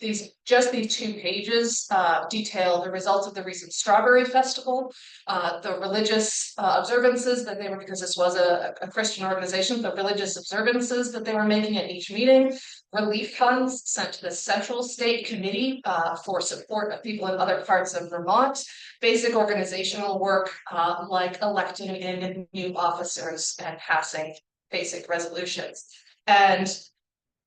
2 pages detail the results of the recent Strawberry Festival, the religious observances that they were, because this was a Christian organization, the religious observances that they were making at each meeting, relief funds sent to the Central State Committee for support of people in other parts of Vermont, basic organizational work like electing in new officers and passing basic resolutions. And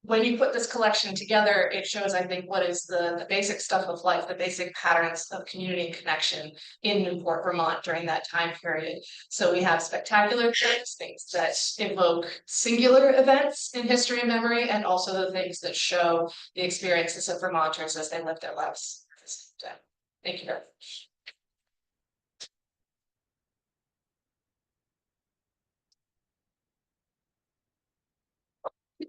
when you put this collection together, it shows, I think, what is the basic stuff of life, the basic patterns of community and connection in Newport, Vermont during that time period. So we have spectacular things that evoke singular events in history and memory, and also the things that show the experiences of Vermonters as they live their lives. Thank you very much.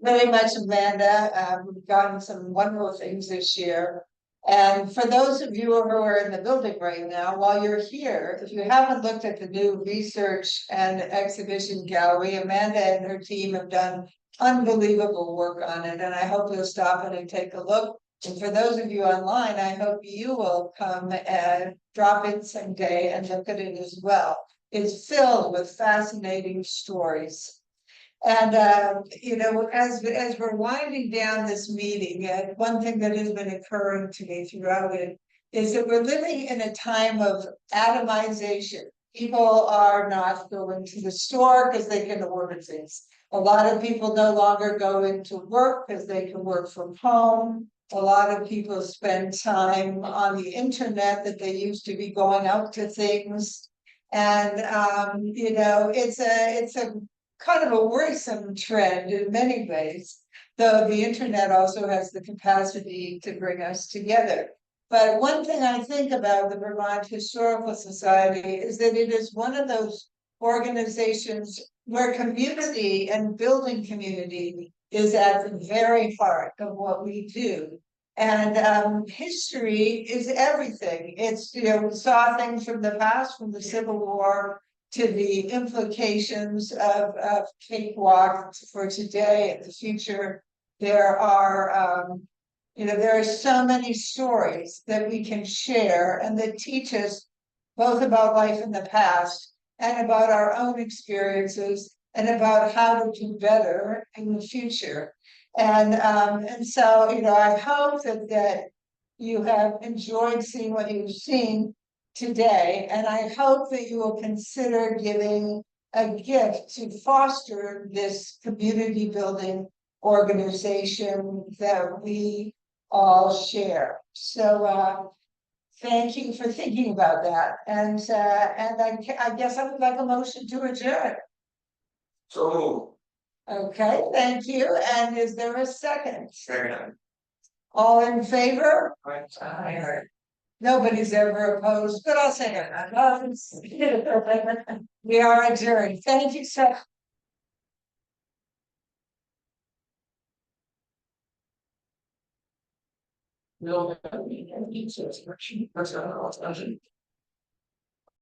Very much, Amanda. We've gotten some wonderful things this year. And for those of you who are in the building right now, while you're here, if you haven't looked at the new research and exhibition gallery, Amanda and her team have done unbelievable work on it. And I hope you'll stop in and take a look. And for those of you online, I hope you will come and drop in someday and look at it as well. It's filled with fascinating stories. And, as we're winding down this meeting, one thing that has been occurring to me throughout it is that we're living in a time of atomization. People are not going to the store because they can order things. A lot of people no longer go into work because they can work from home. A lot of people spend time on the internet that they used to be going out to things. And, it's a kind of a worrisome trend in many ways, though the internet also has the capacity to bring us together. But one thing I think about the Vermont Historical Society is that it is one of those organizations where community and building community is at the very heart of what we do. And history is everything. It's, we saw things from the past, from the Civil War, to the implications of cakewalk for today and the future. There are so many stories that we can share and that teach us both about life in the past and about our own experiences and about how to do better in the future. And so, I hope that you have enjoyed seeing what you've seen today, and I hope that you will consider giving a gift to foster this community building organization that we all share. So thank you for thinking about that. And I guess I would like a motion to adjourn. So. Okay, thank you. And is there a second? Second. All in favor? Aye. Nobody's ever opposed, but I'll say it. We are adjourned. Thank you so. No, I mean, it's a spreadsheet, that's not all it's done.